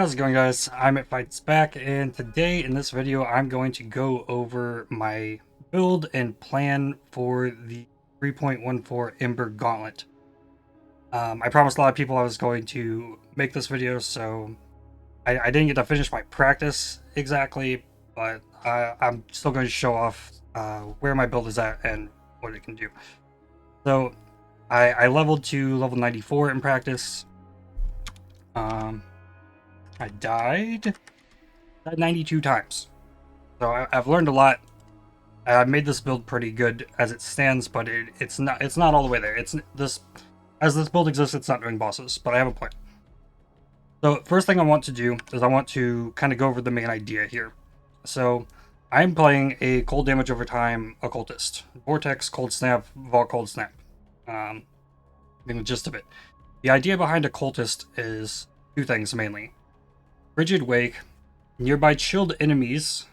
How's it going, guys? I'm ItFightsBack, and today in this video I'm going to go over my build and plan for the 3.14 Ember Gauntlet. I promised a lot of people I was going to make this video, so I didn't get to finish my practice exactly, but I'm still going to show off where my build is at and what it can do. So I leveled to level 94 in practice. I died 92 times. So I've learned a lot. I made this build pretty good as it stands, but it's not all the way there. It's this as this build exists, it's not doing bosses, but I have a plan. So first thing I want to do is I want to kind of go over the main idea here. So I'm playing a cold damage over time Occultist. Vortex, Cold Snap, Vault Cold Snap. I mean the gist of it. The idea behind Occultist is two things mainly. Frigid Wake, nearby chilled enemies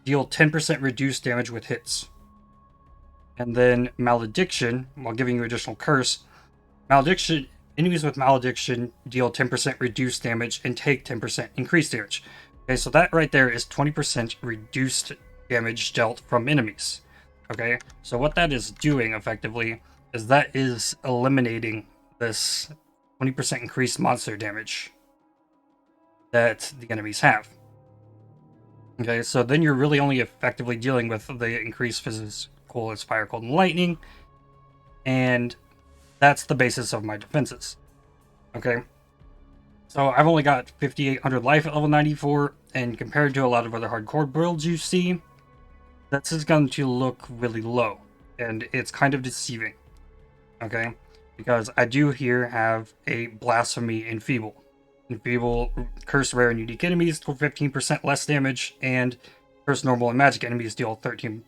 deal 10% reduced damage with hits. And then Malediction, while giving you additional curse, Malediction, enemies with Malediction deal 10% reduced damage and take 10% increased damage. Okay, so that right there is 20% reduced damage dealt from enemies. Okay, so what that is doing effectively is that is eliminating this 20% increased monster damage that the enemies have. Okay, so then you're really only effectively dealing with the increased physical as fire, cold, and lightning, and that's the basis of my defenses. Okay, so I've only got 5,800 life at level 94, and compared to a lot of other hardcore builds you see, this is going to look really low, and it's kind of deceiving. Okay, because I do here have a Blasphemy Enfeeble. Enfeeble curse rare and unique enemies deal 15% less damage, and curse normal and magic enemies deal 30%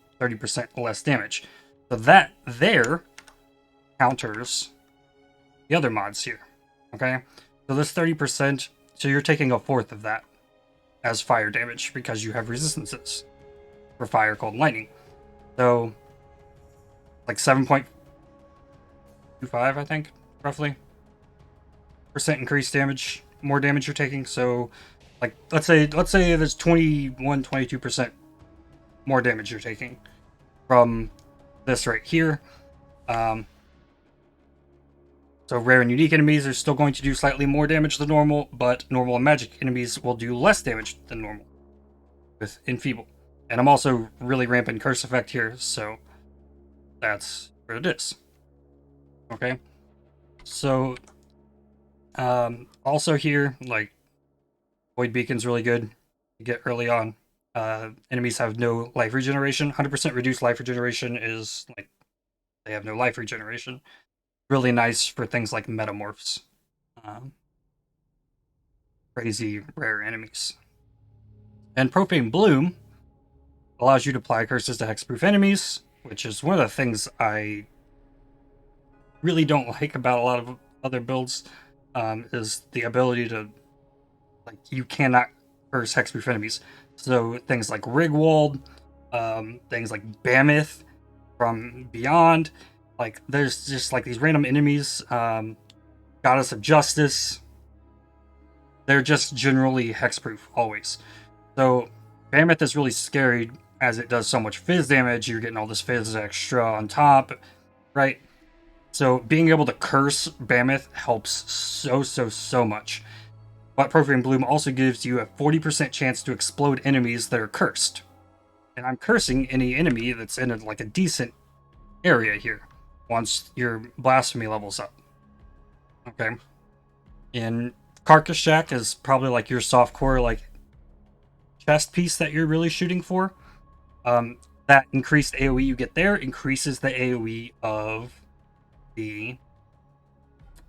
less damage. So that there counters the other mods here. Okay, so this 30%, so you're taking a fourth of that as fire damage because you have resistances for fire, cold, and lightning. So like 7.25, I think, roughly percent increased damage. More damage you're taking, so like let's say there's 22% more damage you're taking from this right here. So rare and unique enemies are still going to do slightly more damage than normal, but normal and magic enemies will do less damage than normal with Enfeeble. And I'm also really ramping curse effect here, so that's where it is. Okay, so also here, like, Void Beacon's really good to get early on. Enemies have no life regeneration. 100% reduced life regeneration is, like, they have no life regeneration. Really nice for things like Metamorphs. Crazy rare enemies. And Profane Bloom allows you to apply curses to hexproof enemies, which is one of the things I really don't like about a lot of other builds. Is the ability to, like, you cannot curse hexproof enemies. So things like Rigwald, things like Mammoth from Beyond, like there's just like these random enemies, Goddess of Justice, they're just generally hexproof always. So Mammoth is really scary as it does so much fizz damage. You're getting all this fizz extra on top, right? So being able to curse Mammoth helps so much. But Profane Bloom also gives you a 40% chance to explode enemies that are cursed. And I'm cursing any enemy that's in a decent area here once your Blasphemy levels up. Okay. And Carcass Shack is probably like your softcore like chest piece that you're really shooting for. That increased AoE you get there increases the AoE of the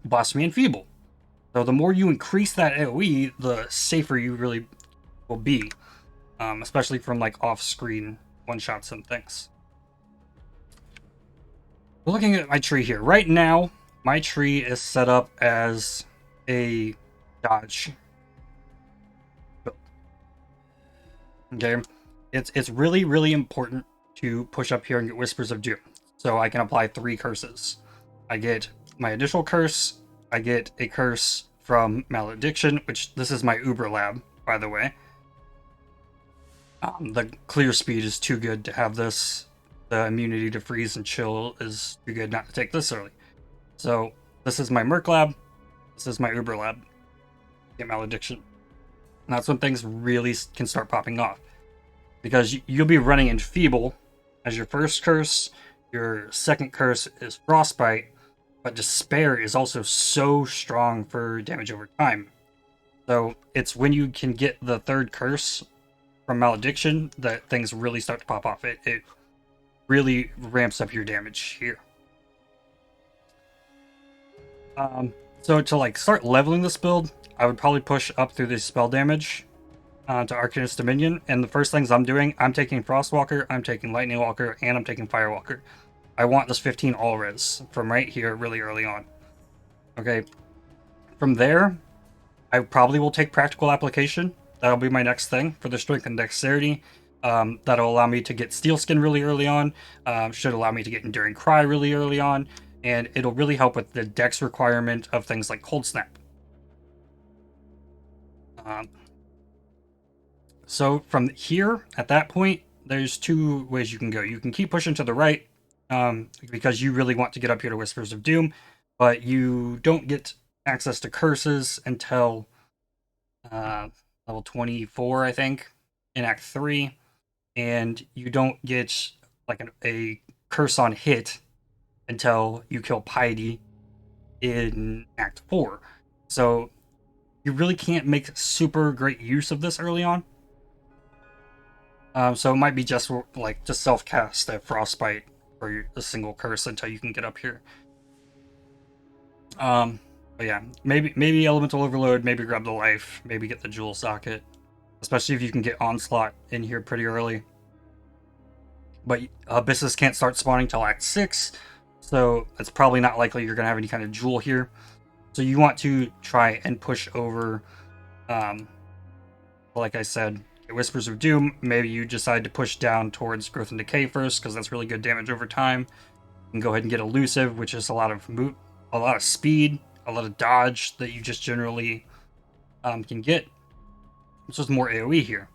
Blasphemy Enfeeble. So the more you increase that AoE, the safer you really will be, especially from like off-screen one-shots and things. We're looking at my tree here. Right now, my tree is set up as a dodge. Okay, it's really important to push up here and get Whispers of Doom, so I can apply 3 curses. I get my additional curse, I get a curse from Malediction, which this is my Uber Lab, by the way. The clear speed is too good to have this. The immunity to freeze and chill is too good not to take this early. So this is my Merc Lab. This is my Uber Lab. Get Malediction. And that's when things really can start popping off. Because you'll be running Enfeeble as your first curse. Your second curse is Frostbite. But Despair is also so strong for damage over time. So it's when you can get the third curse from Malediction that things really start to pop off. It really ramps up your damage here. So to like start leveling this build, I would probably push up through the spell damage to Arcanist Dominion. And the first things I'm doing, I'm taking Frostwalker, I'm taking Lightning Walker, and I'm taking Firewalker. I want this 15 all res from right here really early on. Okay. From there, I probably will take Practical Application. That'll be my next thing for the Strength and Dexterity. That'll allow me to get Steel Skin really early on. Should allow me to get Enduring Cry really early on. And it'll really help with the Dex requirement of things like Cold Snap. So from here, at that point, there's two ways you can go. You can keep pushing to the right, because you really want to get up here to Whispers of Doom, but you don't get access to curses until level 24, I think, in Act 3, and you don't get like a curse on hit until you kill Piety in Act 4. So you really can't make super great use of this early on. So it might be just like to self-cast a Frostbite for a single curse until you can get up here. But yeah, maybe Elemental Overload, maybe grab the life, maybe get the Jewel Socket, especially if you can get Onslaught in here pretty early. But Abysses can't start spawning till Act 6, so it's probably not likely you're going to have any kind of Jewel here. So you want to try and push over, like I said, Whispers of Doom. Maybe you decide to push down towards Growth and Decay first, because that's really good damage over time. You can go ahead and get Elusive, which is a lot of speed, a lot of dodge that you just generally can get. It's just more AoE here.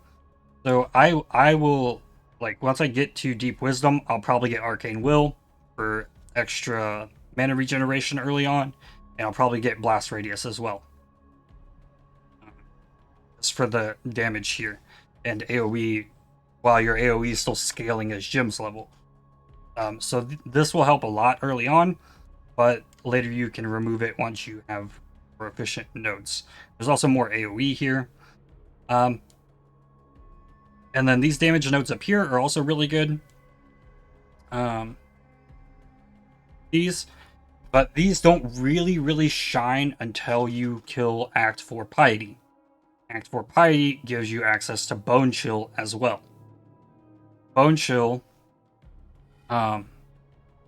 So I will, like, once I get to Deep Wisdom, I'll probably get Arcane Will for extra mana regeneration early on, and I'll probably get Blast Radius as well. Just for the damage here. And AoE, while your AoE is still scaling as Jim's level. So this will help a lot early on, but later you can remove it once you have more efficient nodes. There's also more AoE here. And then these damage nodes up here are also really good. But these don't really shine until you kill Act 4 Piety. Act 4 Piety gives you access to Bone Chill as well. Bone Chill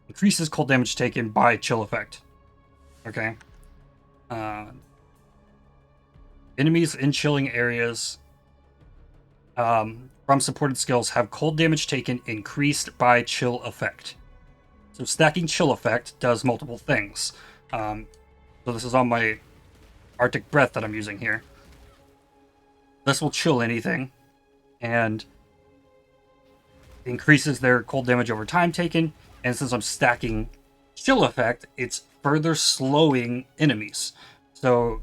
increases cold damage taken by chill effect. Okay. Enemies in chilling areas from supported skills have cold damage taken increased by chill effect. So stacking chill effect does multiple things. So this is on my Arctic Breath that I'm using here. This will chill anything, and increases their cold damage over time taken. And since I'm stacking chill effect, it's further slowing enemies. So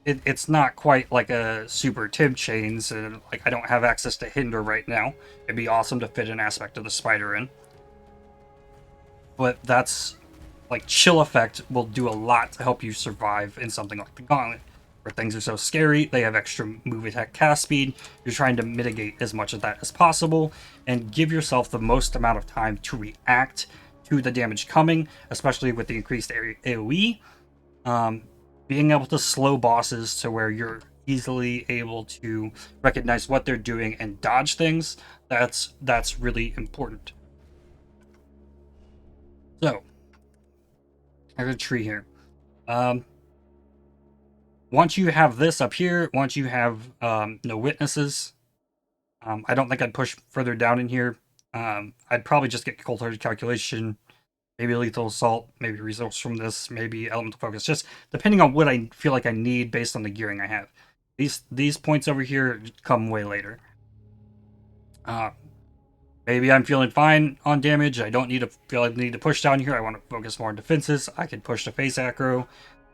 it's not quite like a super Tib Chains, and like I don't have access to Hinder right now. It'd be awesome to fit an aspect of the Spider in. But that's like chill effect will do a lot to help you survive in something like the Gauntlet, where things are so scary, they have extra move attack cast speed. You're trying to mitigate as much of that as possible and give yourself the most amount of time to react to the damage coming, especially with the increased AoE. Being able to slow bosses to where you're easily able to recognize what they're doing and dodge things, that's really important. So, I have a tree here. Once you have this up here, once you have no witnesses, I don't think I'd push further down in here. I'd probably just get Cold-Hearted Calculation, maybe Lethal Assault, maybe Resource from this, maybe Elemental Focus, just depending on what I feel like I need based on the gearing I have. These points over here come way later. Maybe I'm feeling fine on damage. I don't need to feel like I need to push down here. I want to focus more on defenses. I can push to face aggro,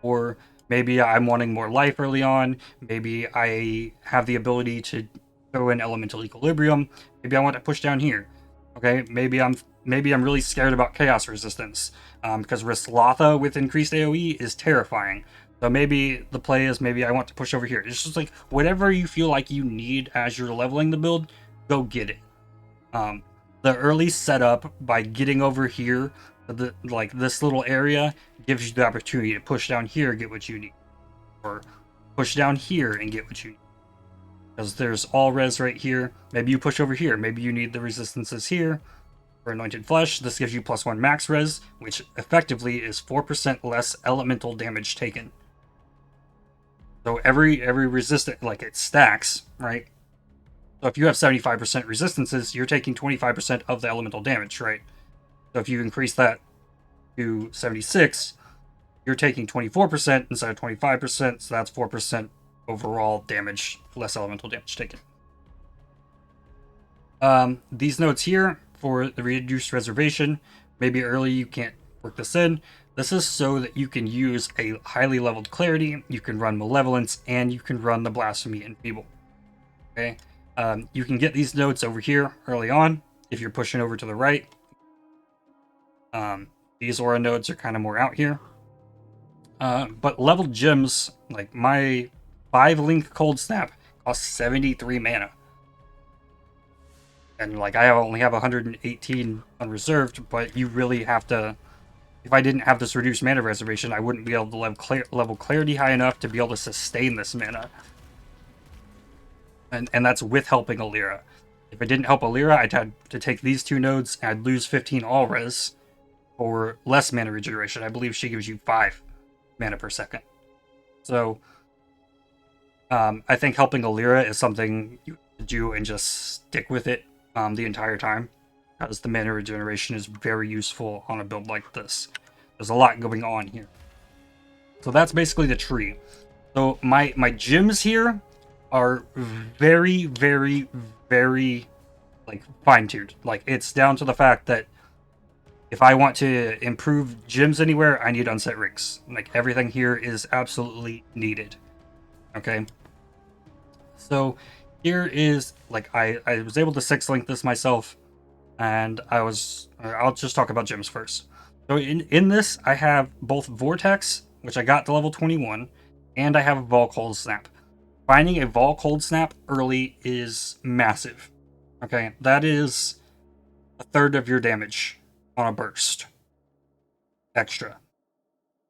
or maybe I'm wanting more life early on. Maybe I have the ability to throw in elemental equilibrium. Maybe I want to push down here. Okay, maybe I'm really scared about chaos resistance because Rislatha with increased AOE is terrifying. So maybe the play is maybe I want to push over here. It's just like whatever you feel like you need as you're leveling the build, go get it. The early setup by getting over here, like this little area, gives you the opportunity to push down here, get what you need, or push down here and get what you need. Because there's all res right here. Maybe you push over here. Maybe you need the resistances here. For Anointed Flesh, this gives you +1 max res, which effectively is 4% less elemental damage taken. So every resistant, like it stacks, right? So if you have 75% resistances, you're taking 25% of the elemental damage, right? So if you increase that to 76, you're taking 24% instead of 25%, so that's 4% overall damage, less elemental damage taken. These notes here for the reduced reservation, maybe early you can't work this in. This is so that you can use a highly leveled clarity, you can run malevolence, and you can run the blasphemy and feeble. Okay. You can get these notes over here early on if you're pushing over to the right. These aura nodes are kind of more out here. But leveled gems, like my 5-link Cold Snap, costs 73 mana. And like I only have 118 unreserved, but you really have to... If I didn't have this reduced mana reservation, I wouldn't be able to level clarity high enough to be able to sustain this mana. And that's with helping Alira. If it didn't help Alira, I'd have to take these two nodes, and I'd lose 15 all res for less mana regeneration. I believe she gives you 5 mana per second. So, I think helping Alira is something you do and just stick with it the entire time, because the mana regeneration is very useful on a build like this. There's a lot going on here. So that's basically the tree. So my gems here are very, very, very like fine-tuned. Like it's down to the fact that if I want to improve gems anywhere, I need unset rings. Like everything here is absolutely needed. Okay. So here is like I was able to 6-link this myself, and I'll just talk about gems first. So in this I have both Vortex, which I got to level 21, and I have a Vol Cold Snap. Finding a Vol Cold Snap early is massive. Okay, that is 1/3 of your damage on a burst. Extra.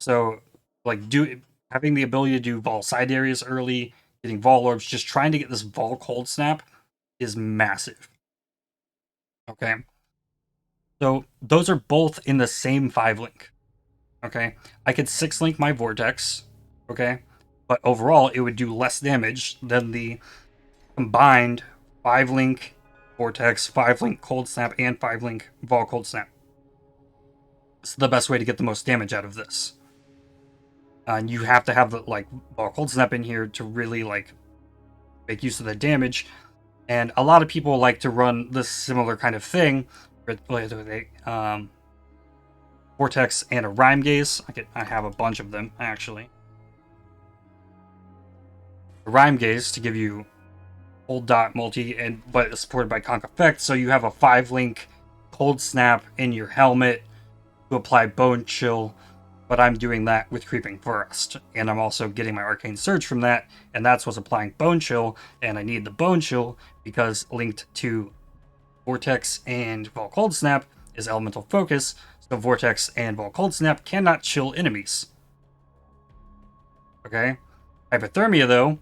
So, like, having the ability to do Vol side areas early, getting Vol Orbs, just trying to get this Vol Cold Snap is massive. Okay. So, those are both in the same 5-link. Okay. I could 6-link my Vortex. Okay. But overall, it would do less damage than the combined 5-link Vortex, 5-link Cold Snap, and 5-link Vol Cold Snap. It's the best way to get the most damage out of this. And you have to have the Vol Cold Snap in here to really make use of the damage. And a lot of people like to run this similar kind of thing with Vortex and a Rhyme Gaze. I have a bunch of them actually. Rhyme Gaze to give you Cold Dot multi, but it's supported by Conk Effect, so you have a 5-link Cold Snap in your helmet to apply Bone Chill, but I'm doing that with Creeping Forest, and I'm also getting my Arcane Surge from that, and that's what's applying Bone Chill, and I need the Bone Chill because linked to Vortex and Vol Cold Snap is Elemental Focus, so Vortex and Vol Cold Snap cannot chill enemies. Okay? Hypothermia, though,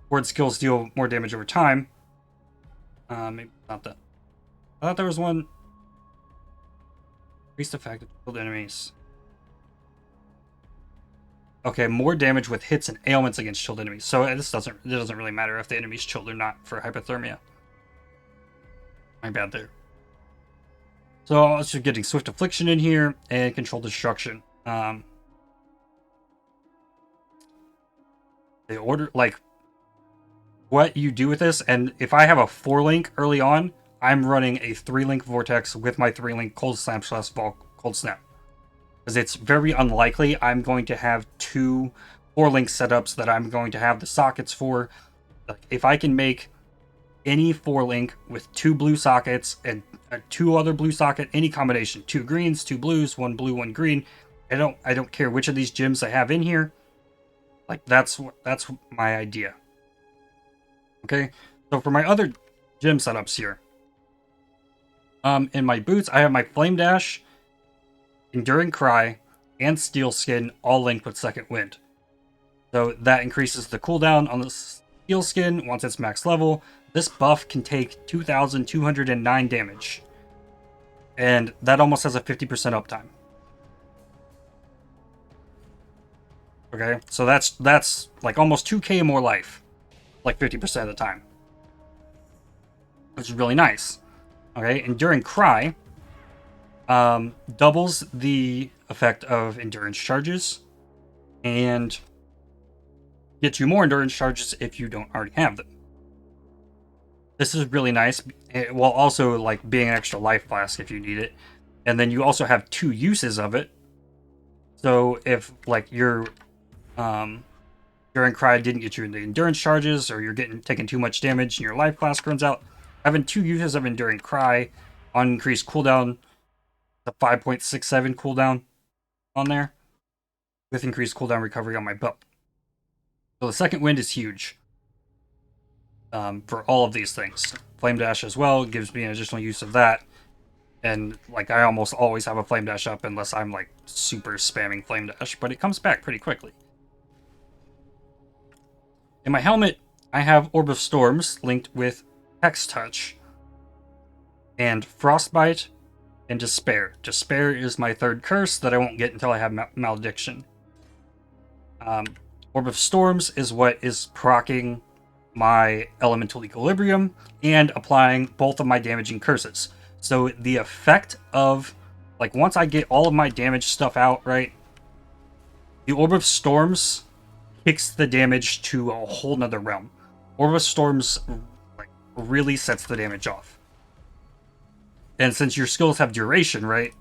ward skills deal more damage over time. Maybe not that. I thought there was one. Increased effect of chilled enemies. Okay, more damage with hits and ailments against chilled enemies. So it doesn't really matter if the enemy's chilled or not for hypothermia. My bad there. So I was just getting Swift Affliction in here and Controlled Destruction. The order, like, what you do with this, and if I have a 4-link early on, I'm running a 3-link Vortex with my 3-link Cold Snap / Cold Snap. Because it's very unlikely I'm going to have 2 4-link setups that I'm going to have the sockets for. Like, if I can make any 4-link with 2 blue sockets and 2 other blue socket, any combination, 2 greens, 2 blues, 1 blue, 1 green. I don't care which of these gems I have in here. Like, that's my idea. Okay, so for my other gem setups here, in my boots, I have my Flame Dash, Enduring Cry, and Steel Skin all linked with Second Wind. So that increases the cooldown on the Steel Skin once it's max level. This buff can take 2,209 damage, and that almost has a 50% uptime. Okay, so that's like almost 2k more life, like 50% of the time, which is really nice. Okay, Enduring Cry doubles the effect of endurance charges and gets you more endurance charges if you don't already have them. This is really nice, while also like being an extra life flask if you need it. And then you also have 2 uses of it. So if like your Enduring Cry didn't get you the endurance charges, or you're taking too much damage and your life flask runs out, having 2 uses of Enduring Cry on increased cooldown, the 5.67 cooldown on there, with increased cooldown recovery on my belt. So the Second Wind is huge for all of these things. Flame Dash as well gives me an additional use of that. And like I almost always have a Flame Dash up unless I'm like super spamming Flame Dash, but it comes back pretty quickly. In my helmet, I have Orb of Storms linked with Hex Touch and Frostbite and Despair. Despair is my 3rd curse that I won't get until I have Malediction. Orb of Storms is what is proccing my Elemental Equilibrium and applying both of my damaging curses. So the effect of, like, once I get all of my damage stuff out, right, the Orb of Storms kicks the damage to a whole nother realm. Orb of Storms like really sets the damage off. And since your skills have duration, right,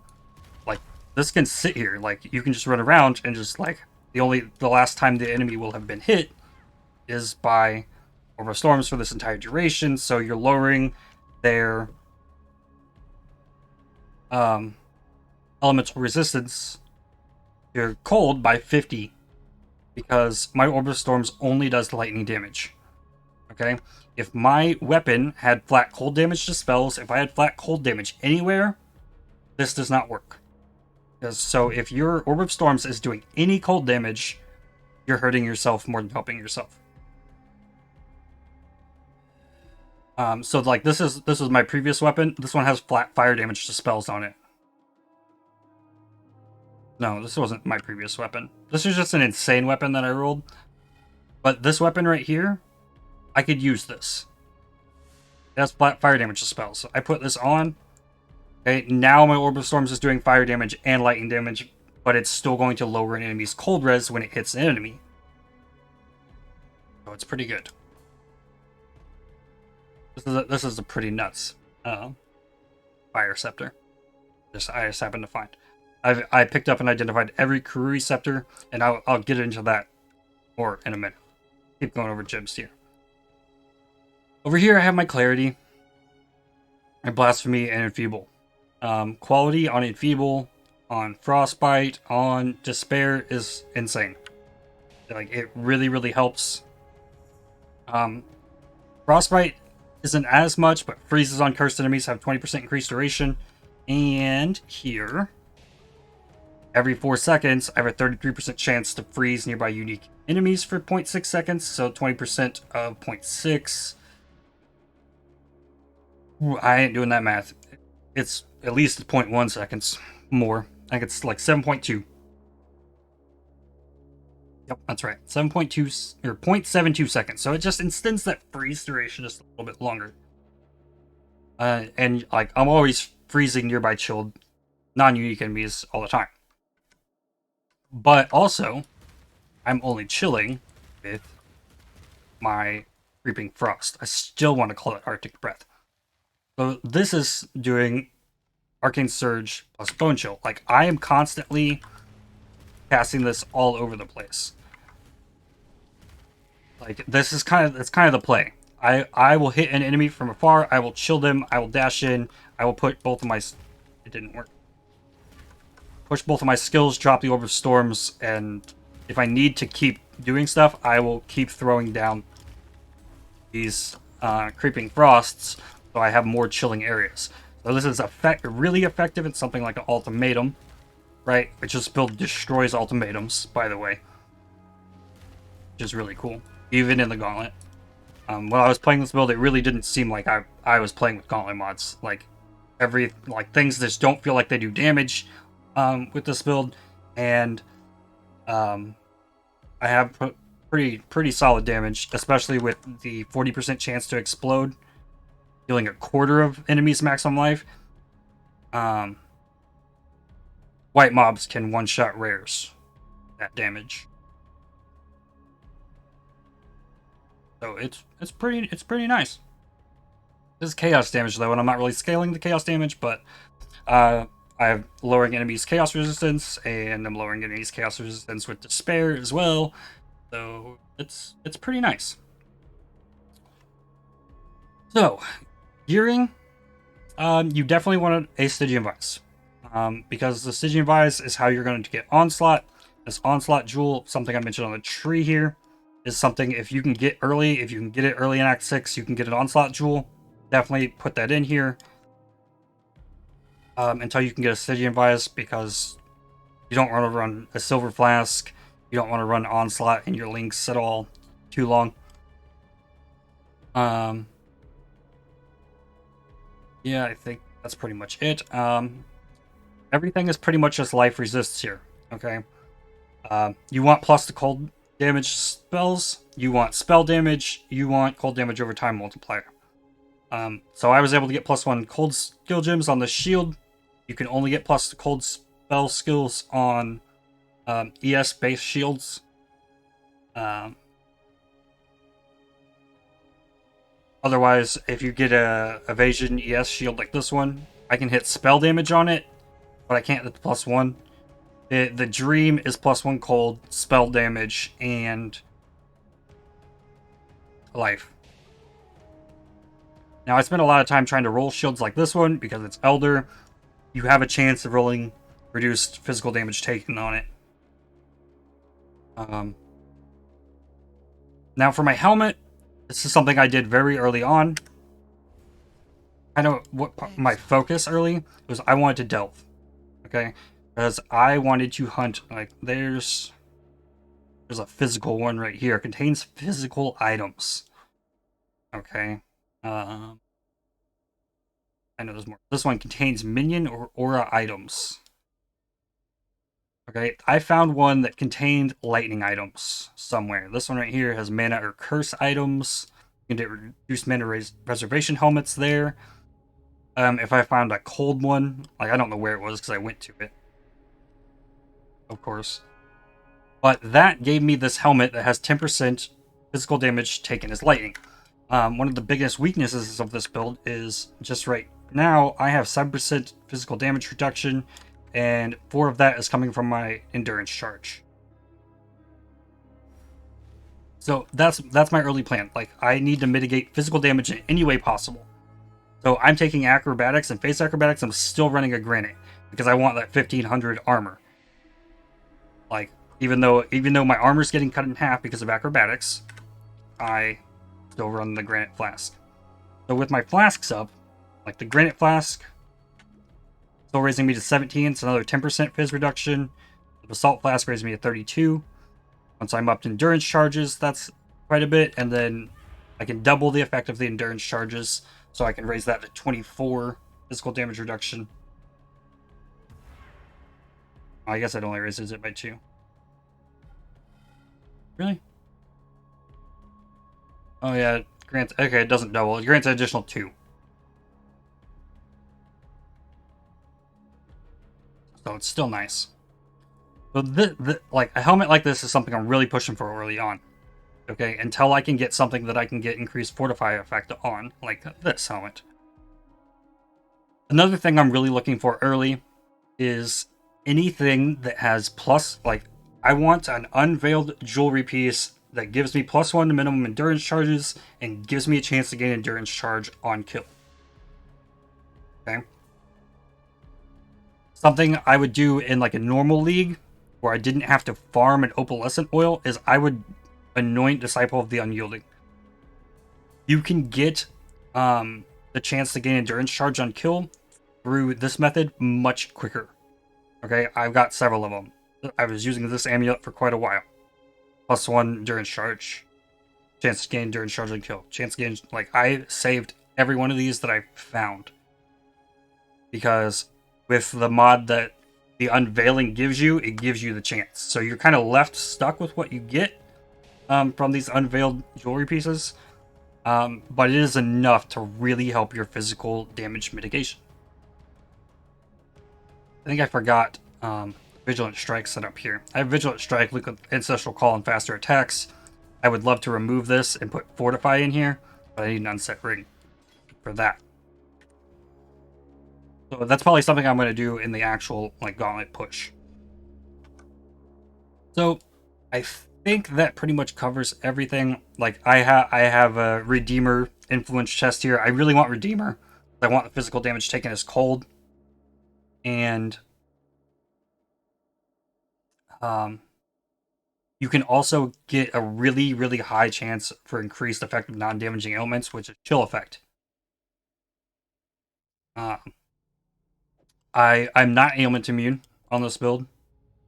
like, this can sit here. Like, you can just run around and just, like, the last time the enemy will have been hit is by Orb of Storms for this entire duration. So you're lowering their elemental resistance to cold by 50, because my Orb of Storms only does lightning damage. Okay? If my weapon had flat cold damage to spells, if I had flat cold damage anywhere, this does not work. So if your Orb of Storms is doing any cold damage, you're hurting yourself more than helping yourself. So like this is my previous weapon. This one has flat fire damage to spells on it. No, this wasn't my previous weapon. This is just an insane weapon that I rolled. But this weapon right here, I could use this. It has flat fire damage to spells. So I put this on. Okay, now my Orb of Storms is doing fire damage and lightning damage, but it's still going to lower an enemy's cold res when it hits an enemy. So it's pretty good. This is a pretty nuts fire scepter. I just happened to find. I picked up and identified every Karui scepter, and I'll get into that more in a minute. Keep going over gems here. Over here I have my Clarity, my Blasphemy, and Enfeeble. Quality on Enfeeble, on Frostbite, on Despair is insane. Like, it really, really helps. Frostbite isn't as much, but freezes on cursed enemies have 20% increased duration. And here, every 4 seconds, I have a 33% chance to freeze nearby unique enemies for 0.6 seconds. So 20% of 0.6. I ain't doing that math. It's at least 0.1 seconds more. I think it's like 7.2. Yep, that's right. 7.2 or 0.72 seconds. So it just extends that freeze duration just a little bit longer. And like I'm always freezing nearby chilled non-unique enemies all the time. But also, I'm only chilling with my Creeping Frost. I still want to call it Arctic Breath. So this is doing Arcane Surge plus Bone Chill. Like, I am constantly casting this all over the place. Like, this is kind of the play. I will hit an enemy from afar, I will chill them, I will dash in, I will put both of my... It didn't work. Push both of my skills, drop the Orb of Storms, and if I need to keep doing stuff, I will keep throwing down these Creeping Frosts, so I have more chilling areas. So this is really effective in something like an Ultimatum, right? Which this build destroys ultimatums, by the way. Which is really cool, even in the Gauntlet. When I was playing this build, it really didn't seem like I was playing with Gauntlet mods. Like, things just don't feel like they do damage with this build, and I have pretty solid damage, especially with the 40% chance to explode, dealing a quarter of enemies maximum life. White mobs can one-shot rares that damage. So it's pretty nice. This is chaos damage though, and I'm not really scaling the chaos damage, but I'm lowering enemies' chaos resistance, and I'm lowering enemies' chaos resistance with despair as well. So it's pretty nice. So gearing, you definitely want a Stygian Vise, because the Stygian Vise is how you're going to get Onslaught. This Onslaught Jewel, something I mentioned on the tree here, is something if you can get it early in Act 6, you can get an Onslaught Jewel. Definitely put that in here until you can get a Stygian Vise, because you don't want to run a Silver Flask, you don't want to run Onslaught in your links at all too long. Yeah, I think that's pretty much it. Everything is pretty much just life resists here, okay? You want plus the cold damage spells, you want spell damage, you want cold damage over time multiplier. So I was able to get +1 cold skill gems on the shield. You can only get plus the cold spell skills on ES based shields. Otherwise, if you get a evasion ES shield like this one, I can hit spell damage on it, but I can't hit the +1. The dream is +1 cold, spell damage, and life. Now, I spent a lot of time trying to roll shields like this one because it's Elder. You have a chance of rolling reduced physical damage taken on it. Now, for my helmet, this is something I did very early on. I know what my focus early was. I wanted to delve, okay, because I wanted to hunt. Like, there's a physical one right here. It contains physical items. Okay. I know there's more. This one contains minion or aura items. Okay, I found one that contained lightning items somewhere. This one right here has mana or curse items. You can get reduced mana reservation helmets there. If I found a cold one, like, I don't know where it was because I went to it, of course. But that gave me this helmet that has 10% physical damage taken as lightning. One of the biggest weaknesses of this build is just right now I have 7% physical damage reduction, and 4 of that is coming from my endurance charge. So that's my early plan. Like, I need to mitigate physical damage in any way possible. So I'm taking acrobatics and face acrobatics. I'm still running a granite because I want that 1500 armor. Like, even though my armor's getting cut in half because of acrobatics, I still run the granite flask. So with my flasks up, like the granite flask, still raising me to 17. It's another 10% phys reduction. The basalt flask raising me to 32. Once I'm up to endurance charges, that's quite a bit, and then I can double the effect of the endurance charges, so I can raise that to 24 physical damage reduction. I guess it only raises it by 2. Really? Oh yeah, grants. Okay, it doesn't double. It grants an additional 2. it's still nice. So like a helmet like this is something I'm really pushing for early on. Okay, until I can get something that I can get increased fortify effect on, like this helmet. Another thing I'm really looking for early is anything that has plus, like, I want an unveiled jewelry piece that gives me +1 to minimum endurance charges and gives me a chance to gain endurance charge on kill. Okay. Something I would do in like a normal league where I didn't have to farm an opalescent oil is I would anoint Disciple of the Unyielding. You can get the chance to gain endurance charge on kill through this method much quicker. Okay, I've got several of them. I was using this amulet for quite a while. +1 endurance charge. Chance to gain endurance charge on kill. Chance to gain, like, I saved every one of these that I found. Because with the mod that the Unveiling gives you, it gives you the chance. So you're kind of left stuck with what you get from these unveiled jewelry pieces. But it is enough to really help your physical damage mitigation. I think I forgot Vigilant Strike set up here. I have Vigilant Strike, Liquid Ancestral Call, and faster attacks. I would love to remove this and put Fortify in here, but I need an unset ring for that. So that's probably something I'm going to do in the actual like Gauntlet push. So I think that pretty much covers everything. Like I have a Redeemer influence chest here. I really want Redeemer. I want the physical damage taken as cold. And you can also get a really, really high chance for increased effective non-damaging elements, which is chill effect. I'm not ailment immune on this build.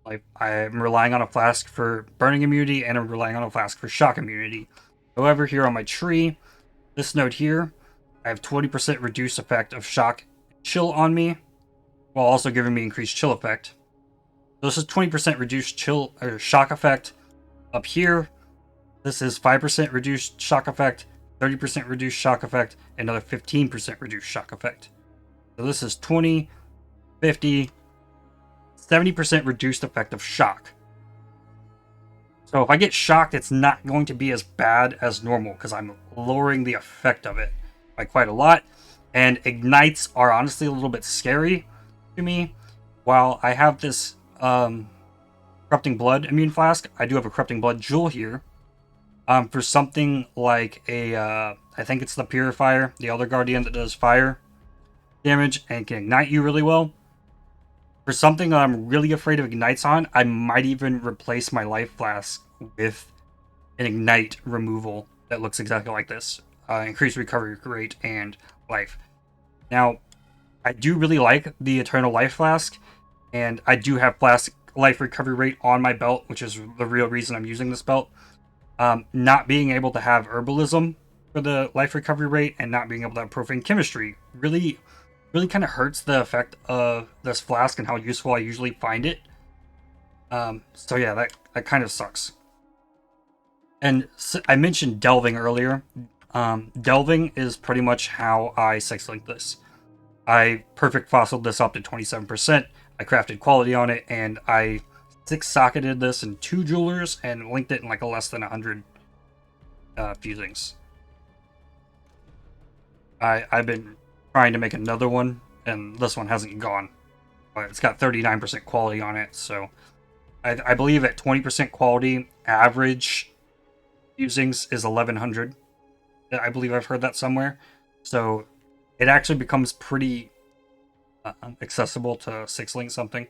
Like I'm relying on a flask for burning immunity, and I'm relying on a flask for shock immunity. However, here on my tree, this node here, I have 20% reduced effect of shock and chill on me, while also giving me increased chill effect. So this is 20% reduced chill or shock effect. Up here, this is 5% reduced shock effect, 30% reduced shock effect, and another 15% reduced shock effect. So this is 20, 50, 70% reduced effect of shock. So if I get shocked, it's not going to be as bad as normal because I'm lowering the effect of it by quite a lot. And ignites are honestly a little bit scary to me. While I have this Corrupting Blood immune flask, I do have a Corrupting Blood jewel here. For something like a, I think it's the Purifier, the Elder Guardian that does fire damage and can ignite you really well. For something that I'm really afraid of ignites on, I might even replace my life flask with an ignite removal that looks exactly like this. Increased recovery rate and life. Now, I do really like the Eternal Life Flask, and I do have flask life recovery rate on my belt, which is the real reason I'm using this belt. Not being able to have herbalism for the life recovery rate and not being able to have profane chemistry really kind of hurts the effect of this flask and how useful I usually find it. So yeah, that kind of sucks. And I mentioned delving earlier. Delving is pretty much how I six-link this. I perfect fossiled this up to 27%. I crafted quality on it, and I six-socketed this in 2 jewelers and linked it in like a less than 100 fusings. I've been trying to make another one, and this one hasn't gone. But it's got 39% quality on it, so I believe at 20% quality, average fusings is 1100. I believe I've heard that somewhere. So it actually becomes pretty accessible to six-link something.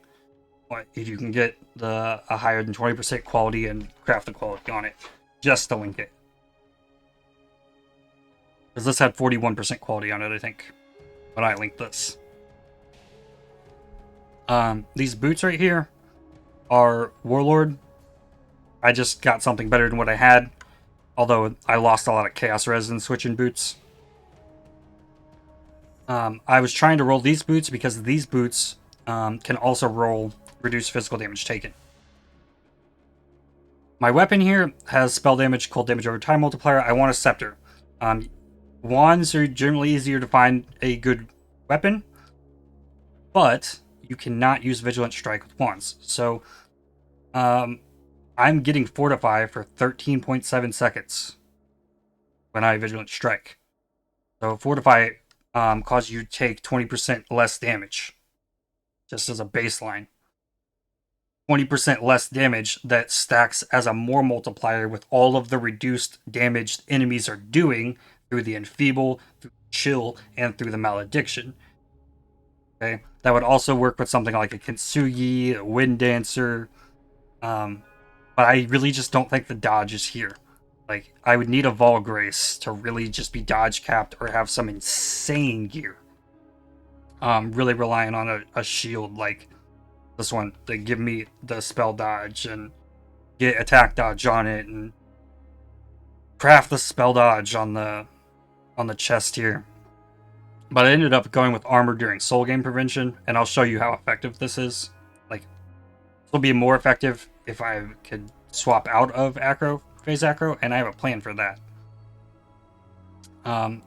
But if you can get a higher than 20% quality and craft the quality on it, just to link it. Because this had 41% quality on it, I think, when I linked this. These boots right here are Warlord. I just got something better than what I had. Although I lost a lot of Chaos Resin switching boots. I was trying to roll these boots because these boots can also roll reduced physical damage taken. My weapon here has spell damage, cold damage over time multiplier. I want a scepter. Wands are generally easier to find a good weapon, but you cannot use Vigilant Strike with wands. So I'm getting Fortify for 13.7 seconds when I Vigilant Strike. So Fortify causes you to take 20% less damage, just as a baseline. 20% less damage that stacks as a more multiplier with all of the reduced damage enemies are doing through the Enfeeble, through Chill, and through the Malediction. Okay, that would also work with something like a Kintsugi, a Wind Dancer, but I really just don't think the dodge is here. Like, I would need a Vol Grace to really just be dodge capped or have some insane gear. Really relying on a shield like this one to give me the spell dodge and get attack dodge on it and craft the spell dodge on the chest here. But I ended up going with armor during soul game prevention, and I'll show you how effective this is. Like, this will be more effective if I could swap out of phase acro, and I have a plan for that.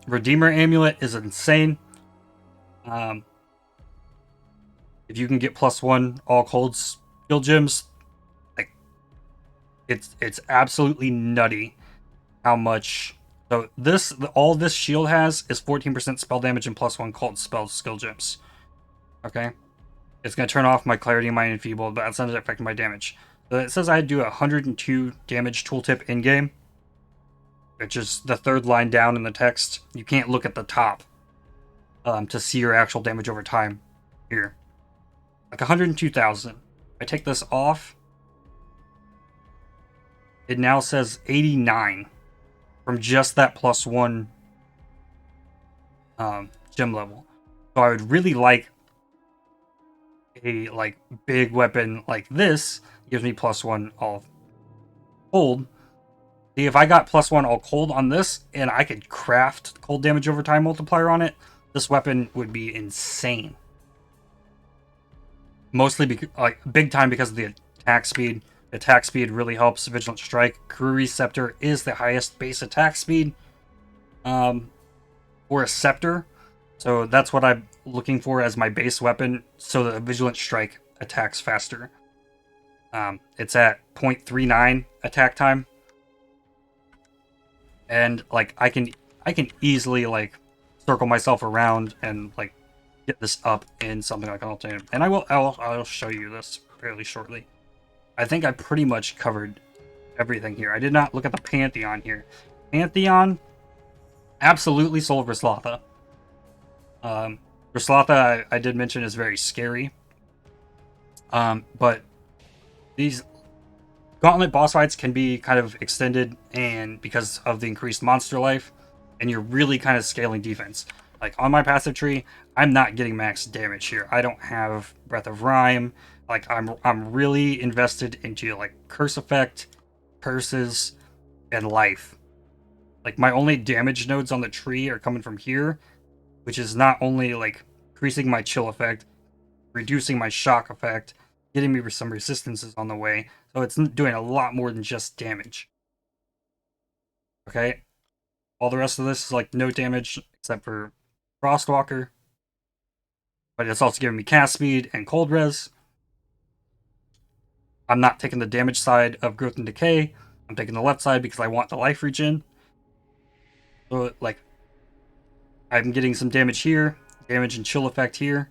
Redeemer Amulet is insane. If you can get +1 all cold skill gems, like, it's absolutely nutty how much. So all this shield has is 14% spell damage and +1 cold spell skill gems. Okay, it's gonna turn off my clarity and my enfeeble, but that's not affecting my damage. So it says I do 102 damage tooltip in game, which is the third line down in the text. You can't look at the top to see your actual damage over time here. Like 102,000. I take this off. It now says 89 from just that +1 gem level. So I would really like a big weapon like this. Gives me +1 all cold. See, if I got +1 all cold on this and I could craft cold damage over time multiplier on it, this weapon would be insane. Mostly big time because of the attack speed. Attack speed really helps Vigilant Strike. Kurui Scepter is the highest base attack speed for a scepter. So that's what I'm looking for as my base weapon, so that Vigilant Strike attacks faster. It's at 0.39 attack time. And I can easily circle myself around and get this up in something like an alternative. And I'll show you this fairly shortly. I think I pretty much covered everything here. I did not look at the Pantheon here. Pantheon, absolutely Soul of Rislatha. Rislatha, I did mention, is very scary. But these Gauntlet boss fights can be kind of extended, and because of the increased monster life, and you're really kind of scaling defense. Like on my passive tree, I'm not getting max damage here. I don't have Breath of Rhyme. Like I'm really invested into curse effect, curses, and life. Like my only damage nodes on the tree are coming from here, which is not only increasing my chill effect, reducing my shock effect, getting me some resistances on the way. So it's doing a lot more than just damage. Okay, all the rest of this is no damage except for Frostwalker, but it's also giving me cast speed and cold res. I'm not taking the damage side of Growth and Decay. I'm taking the left side because I want the life regen. So I'm getting some damage here, damage and chill effect here.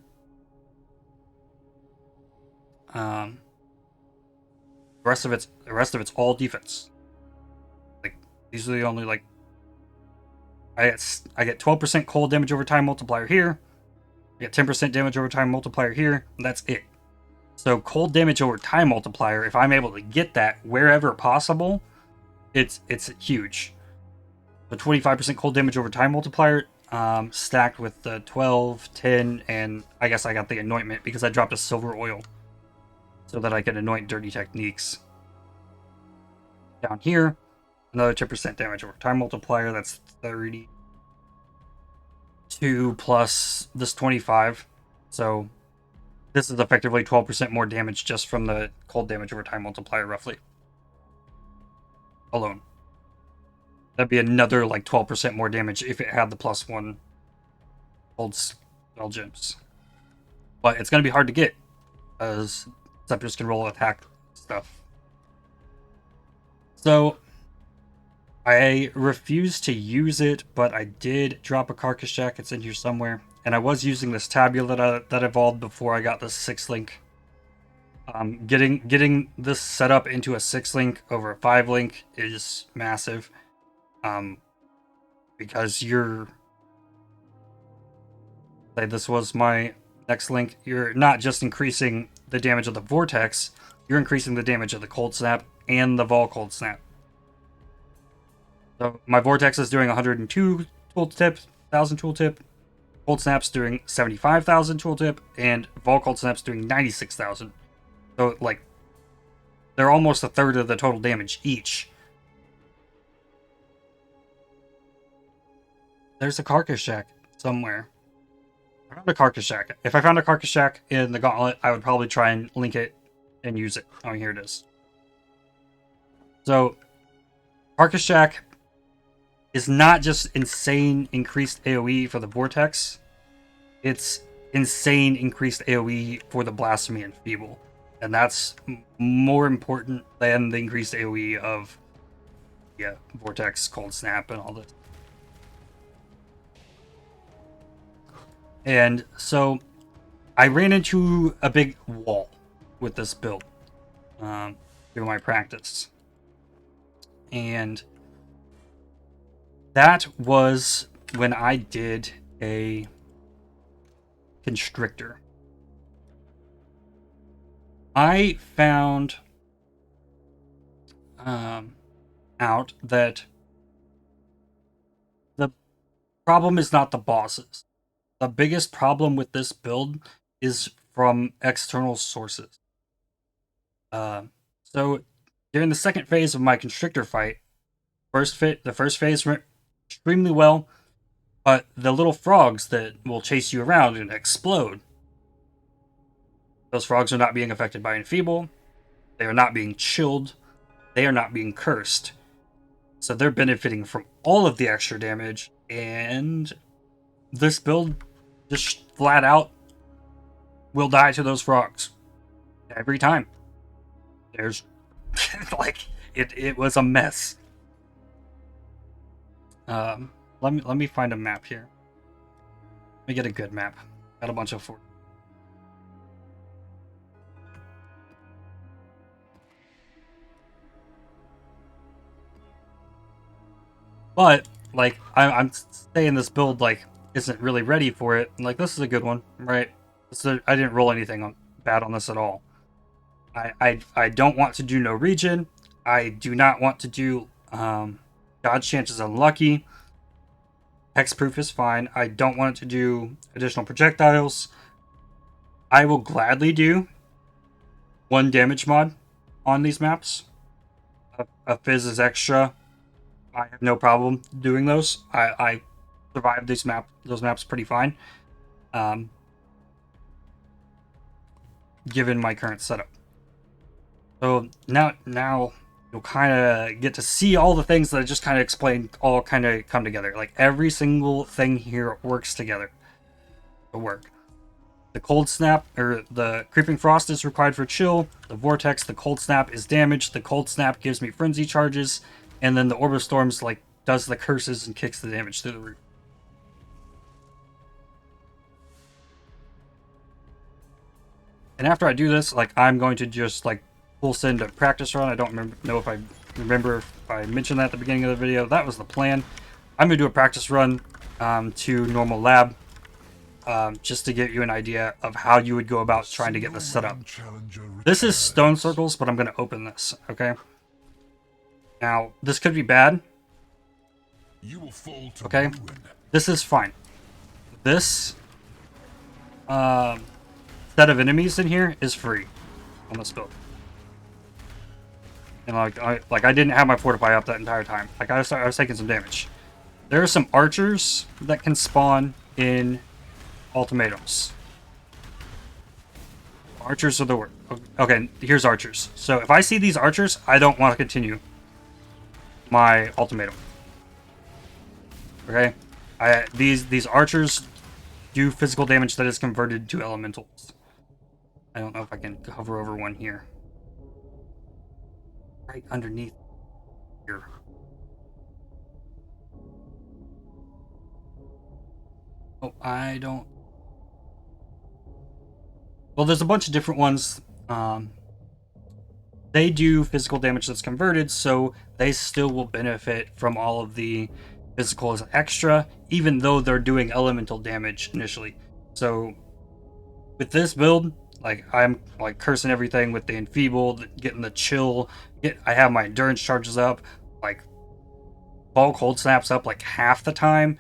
The rest of it's all defense. These are the only I get 12% cold damage over time multiplier here. I get 10% damage over time multiplier here. And that's it. So cold damage over time multiplier, if I'm able to get that wherever possible, it's huge. The 25% cold damage over time multiplier, stacked with the 12, 10, and I guess I got the anointment because I dropped a silver oil so that I can anoint dirty techniques. Down here, another 10% damage over time multiplier. That's 32 plus this 25. So this is effectively 12% more damage just from the cold damage over time multiplier, roughly. Alone. That'd be another 12% more damage if it had the +1 cold spell gems. But it's going to be hard to get. as scepters can roll attack stuff. So I refused to use it, but I did drop a Carcass Jack. It's in here somewhere. And I was using this tabula that evolved before I got this 6-link. Getting this set up into a 6-link over a 5-link is massive. Because you're... Say this was my next link. You're not just increasing the damage of the Vortex, you're increasing the damage of the Cold Snap and the Vol Cold Snap. So my Vortex is doing 102 tooltip, 1000 tooltip. Cold Snap's doing 75,000 tooltip, and Vol Cold Snap's doing 96,000. So, like, they're almost a third of the total damage each. There's a Carcass Jack somewhere. I found a Carcass Jack. If I found a Carcass Jack in the Gauntlet, I would probably try and link it and use it. Oh, here it is. So, Carcass Jack is not just insane increased AoE for the Vortex, it's insane increased AoE for the Blasphemy and Feeble. And that's more important than the increased AoE of Vortex, Cold Snap, and all this. And so I ran into a big wall with this build through my practice. And that was when I did a Constrictor. I found out that the problem is not the bosses. The biggest problem with this build is from external sources. So during the second phase of my Constrictor fight, the first phase went extremely well, but the little frogs that will chase you around and explode, those frogs are not being affected by Enfeeble, they are not being chilled, they are not being cursed. So they're benefiting from all of the extra damage, and this build just flat out will die to those frogs. Every time. There's like it was a mess. Let me find a map here. Let me get a good map. Got a bunch of forts. But like I'm saying, this build like isn't really ready for it. Like, this is a good one, right? I didn't roll anything bad on this at all. I don't want to do no region. I do not want to do dodge chances unlucky. Hexproof is fine. I don't want to do additional projectiles. I will gladly do 1 damage mod on these maps. A Fizz is extra. I have no problem doing those. I survived those maps pretty fine, given my current setup. So now you'll kind of get to see all the things that I just kind of explained all kind of come together. Like, every single thing here works together to work. The Cold Snap, or the Creeping Frost, is required for chill. The Vortex, the Cold Snap, is damage. The Cold Snap gives me frenzy charges, and then the Orb of Storms like does the curses and kicks the damage through the roof. And after I do this, like, I'm going to just like full send a practice run. I don't know if I remember if I mentioned that at the beginning of the video. That was the plan. I'm going to do a practice run to normal lab, just to give you an idea of how you would go about trying to get this set up. This is stone circles, but I'm going to open this, okay? Now, this could be bad. Okay? This is fine. This set of enemies in here is free on this build. And I didn't have my Fortify up that entire time. Like, I was taking some damage. There are some archers that can spawn in ultimatums. Archers are the word. Okay, here's archers. So if I see these archers, I don't want to continue my ultimatum. Okay? These archers do physical damage that is converted to elementals. I don't know if I can hover over one here. Right underneath here. Oh, I don't... Well, there's a bunch of different ones. They do physical damage that's converted, so they still will benefit from all of the physical as extra, even though they're doing elemental damage initially. So with this build, like I'm like cursing everything with the enfeebled, getting the chill, I have my endurance charges up, like Vol cold snaps up like half the time,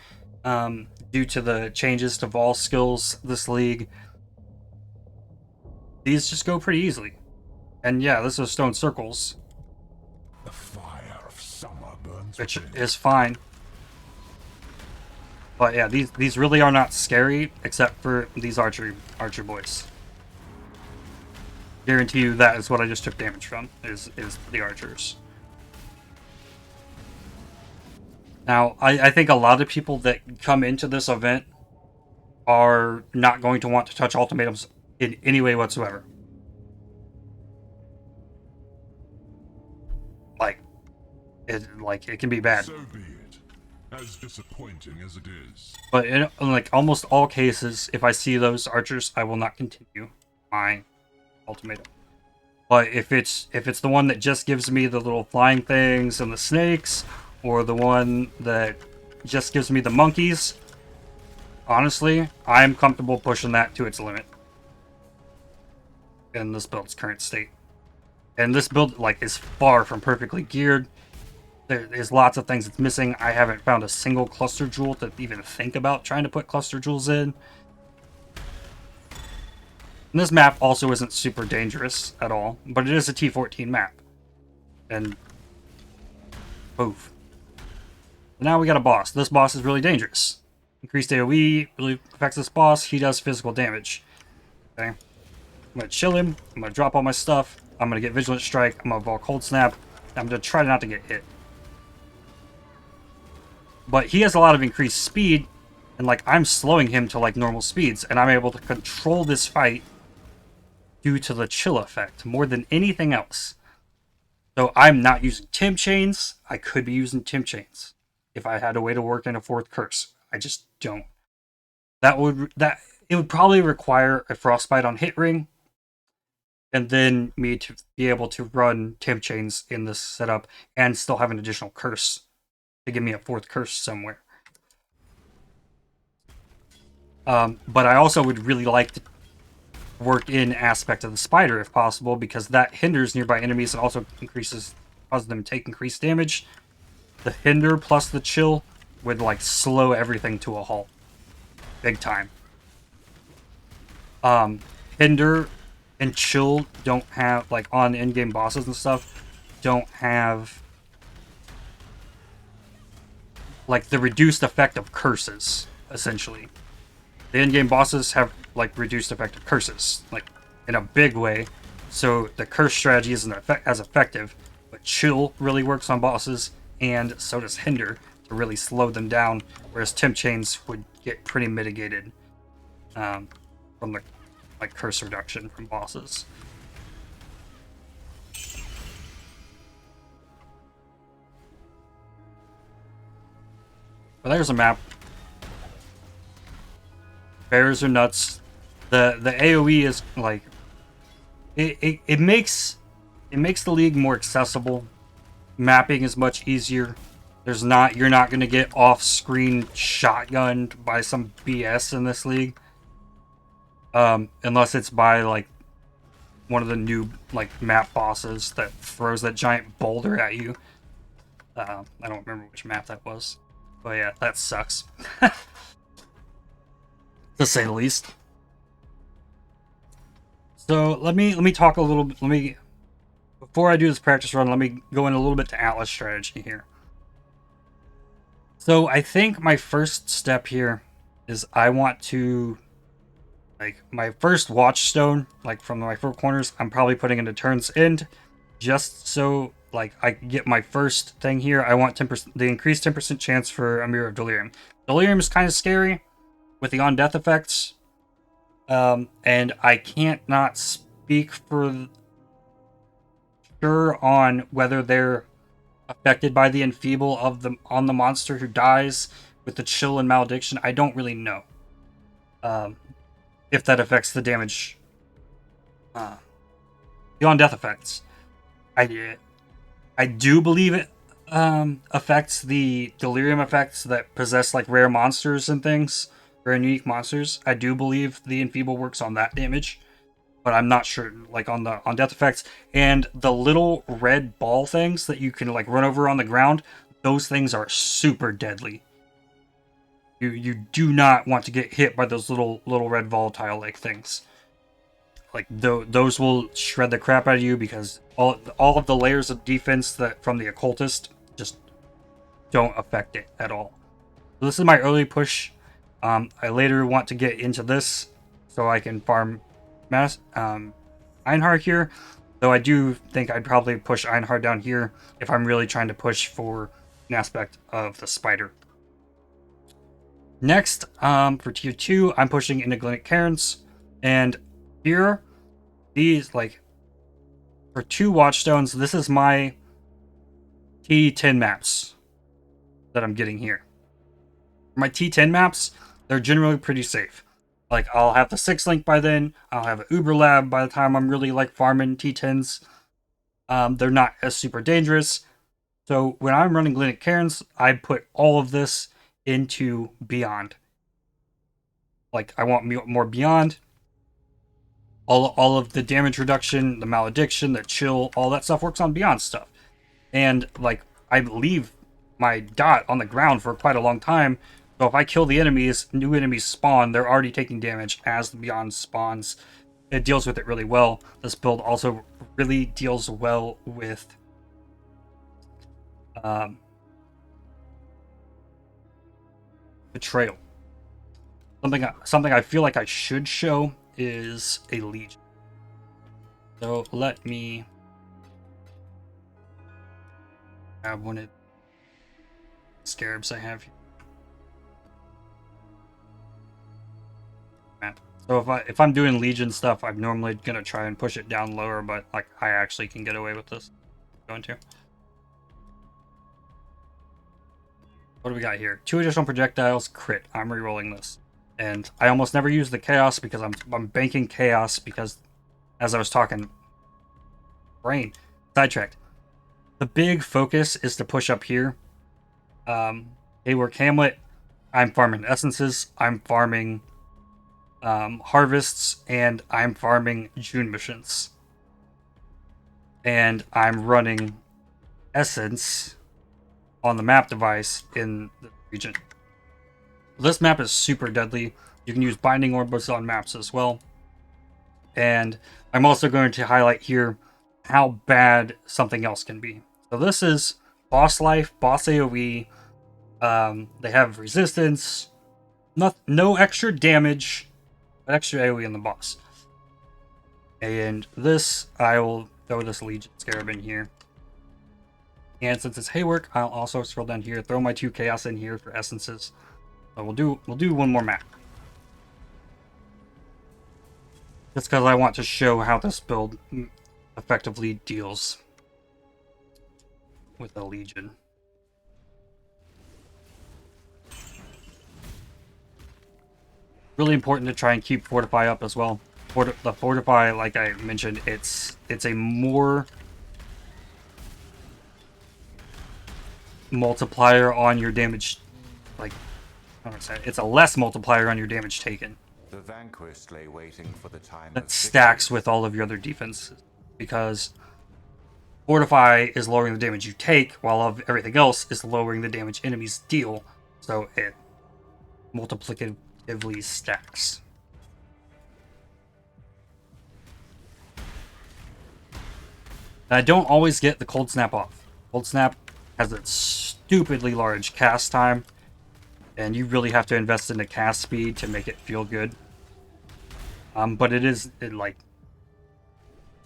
due to the changes to Vol skills this league. These just go pretty easily. And yeah, this is stone circles. The fire of summer burns Which within. is fine. But yeah, these really are not scary, except for these archer boys. Guarantee you that is what I just took damage from, is the archers. Now, I think a lot of people that come into this event are not going to want to touch ultimatums in any way whatsoever. It can be bad. So be it, as disappointing as it is. But in like almost all cases, if I see those archers, I will not continue my ultimatum. But if it's the one that just gives me the little flying things and the snakes, or the one that just gives me the monkeys, honestly, I'm comfortable pushing that to its limit in this build's current state. And this build is far from perfectly geared. There's lots of things it's missing. I haven't found a single cluster jewel to even think about trying to put cluster jewels in. And this map also isn't super dangerous at all, but it is a T14 map. And poof. Now we got a boss. This boss is really dangerous. Increased AoE really affects this boss. He does physical damage. Okay. I'm gonna chill him. I'm gonna drop all my stuff. I'm gonna get Vigilant Strike. I'm gonna Vol Cold Snap. I'm gonna try not to get hit. But he has a lot of increased speed, and I'm slowing him to normal speeds, and I'm able to control this fight due to the chill effect more than anything else. So I'm not using Temp Chains. I could be using Temp Chains if I had a way to work in a fourth curse. I just don't. It would probably require a Frostbite on hit ring, and then me to be able to run Temp Chains in this setup and still have an additional curse to give me a fourth curse somewhere. But I also would really like to work in Aspect of the Spider if possible, because that hinders nearby enemies and also causes them to take increased damage. The hinder plus the chill would slow everything to a halt. Big time. Hinder and chill don't have, on in-game bosses and stuff, don't have the reduced effect of curses, essentially. The in-game bosses have reduced effect of curses, in a big way, so the curse strategy isn't as effective, but chill really works on bosses, and so does hinder to really slow them down, whereas Temp Chains would get pretty mitigated from the curse reduction from bosses. But there's a map. Bears are nuts. The AoE is it makes the league more accessible. Mapping is much easier. You're not gonna get off-screen shotgunned by some BS in this league. Unless it's by one of the new map bosses that throws that giant boulder at you. I don't remember which map that was. But yeah, that sucks. To say the least. So let me talk a little bit. Before I do this practice run, let me go in a little bit to Atlas strategy here. So I think my first step here is I want to my first watchstone, from my four corners, I'm probably putting into Turn's End, just so I get my first thing here. I want 10%, the increased 10% chance for a Mirror of Delirium. Delirium is kind of scary with the on-death effects, and I can't not speak for sure on whether they're affected by the enfeeble of the on the monster who dies with the chill and malediction. I don't really know if that affects the damage beyond death effects. I do believe it affects the delirium effects that possess like rare monsters and things, rare and unique monsters. I do believe the enfeeble works on that damage, but I'm not sure like on death effects. And the little red ball things that you can like run over on the ground, those things are super deadly. You do not want to get hit by those little red volatile like things. Like those will shred the crap out of you because all of the layers of defense that from the Occultist just don't affect it at all. So this is my early push. I later want to get into this so I can farm Einhar here, though I do think I'd probably push Einhar down here if I'm really trying to push for an aspect of the spider. Next, for tier 2, I'm pushing into Glennick Cairns, and here, these, like, for 2 Watchstones, this is my T10 maps that I'm getting here. My T10 maps, they're generally pretty safe. Like, I'll have the 6 link by then, I'll have an Uber Lab by the time I'm really, like, farming T10s. They're not as super dangerous. So, when I'm running Glennick Cairns, I put all of this into Beyond. Like, I want more Beyond. All of the damage reduction, the malediction, the chill, all that stuff works on Beyond stuff. And, like, I leave my dot on the ground for quite a long time. So if I kill the enemies, new enemies spawn, they're already taking damage as the Beyond spawns. It deals with it really well. This build also really deals well with Betrayal. Something I feel like I should show is a Legion. So let me grab one of the scarabs I have here. So if I'm doing Legion stuff, I'm normally gonna try and push it down lower, but like I actually can get away with this. Going to. What do we got here? 2 additional projectiles, crit. I'm re-rolling this. And I almost never use the chaos because I'm banking chaos because as I was talking, brain sidetracked. The big focus is to push up here. Haywork Hamlet. I'm farming essences. I'm farming harvests, and I'm farming June missions. And I'm running essence on the map device in the region. This map is super deadly. You can use binding orbs on maps as well. And I'm also going to highlight here how bad something else can be. So this is boss life, boss AoE. They have resistance, no extra damage, but extra AoE on the boss. And this, I will throw this Legion Scarab in here. And since it's Haywork, I'll also scroll down here, throw my 2 Chaos in here for essences. So we'll do one more map. Just because I want to show how this build effectively deals with a Legion. Really important to try and keep Fortify up as well. The Fortify, like I mentioned, it's a more multiplier on your damage, like, I don't know, it's a less multiplier on your damage taken. The vanquished lay waiting for the time that stacks with all of your other defenses, because Fortify is lowering the damage you take, while everything else is lowering the damage enemies deal, so it multiplicatively stacks. And I don't always get the Cold Snap off. Cold Snap has a stupidly large cast time, and you really have to invest in the cast speed to make it feel good. But like,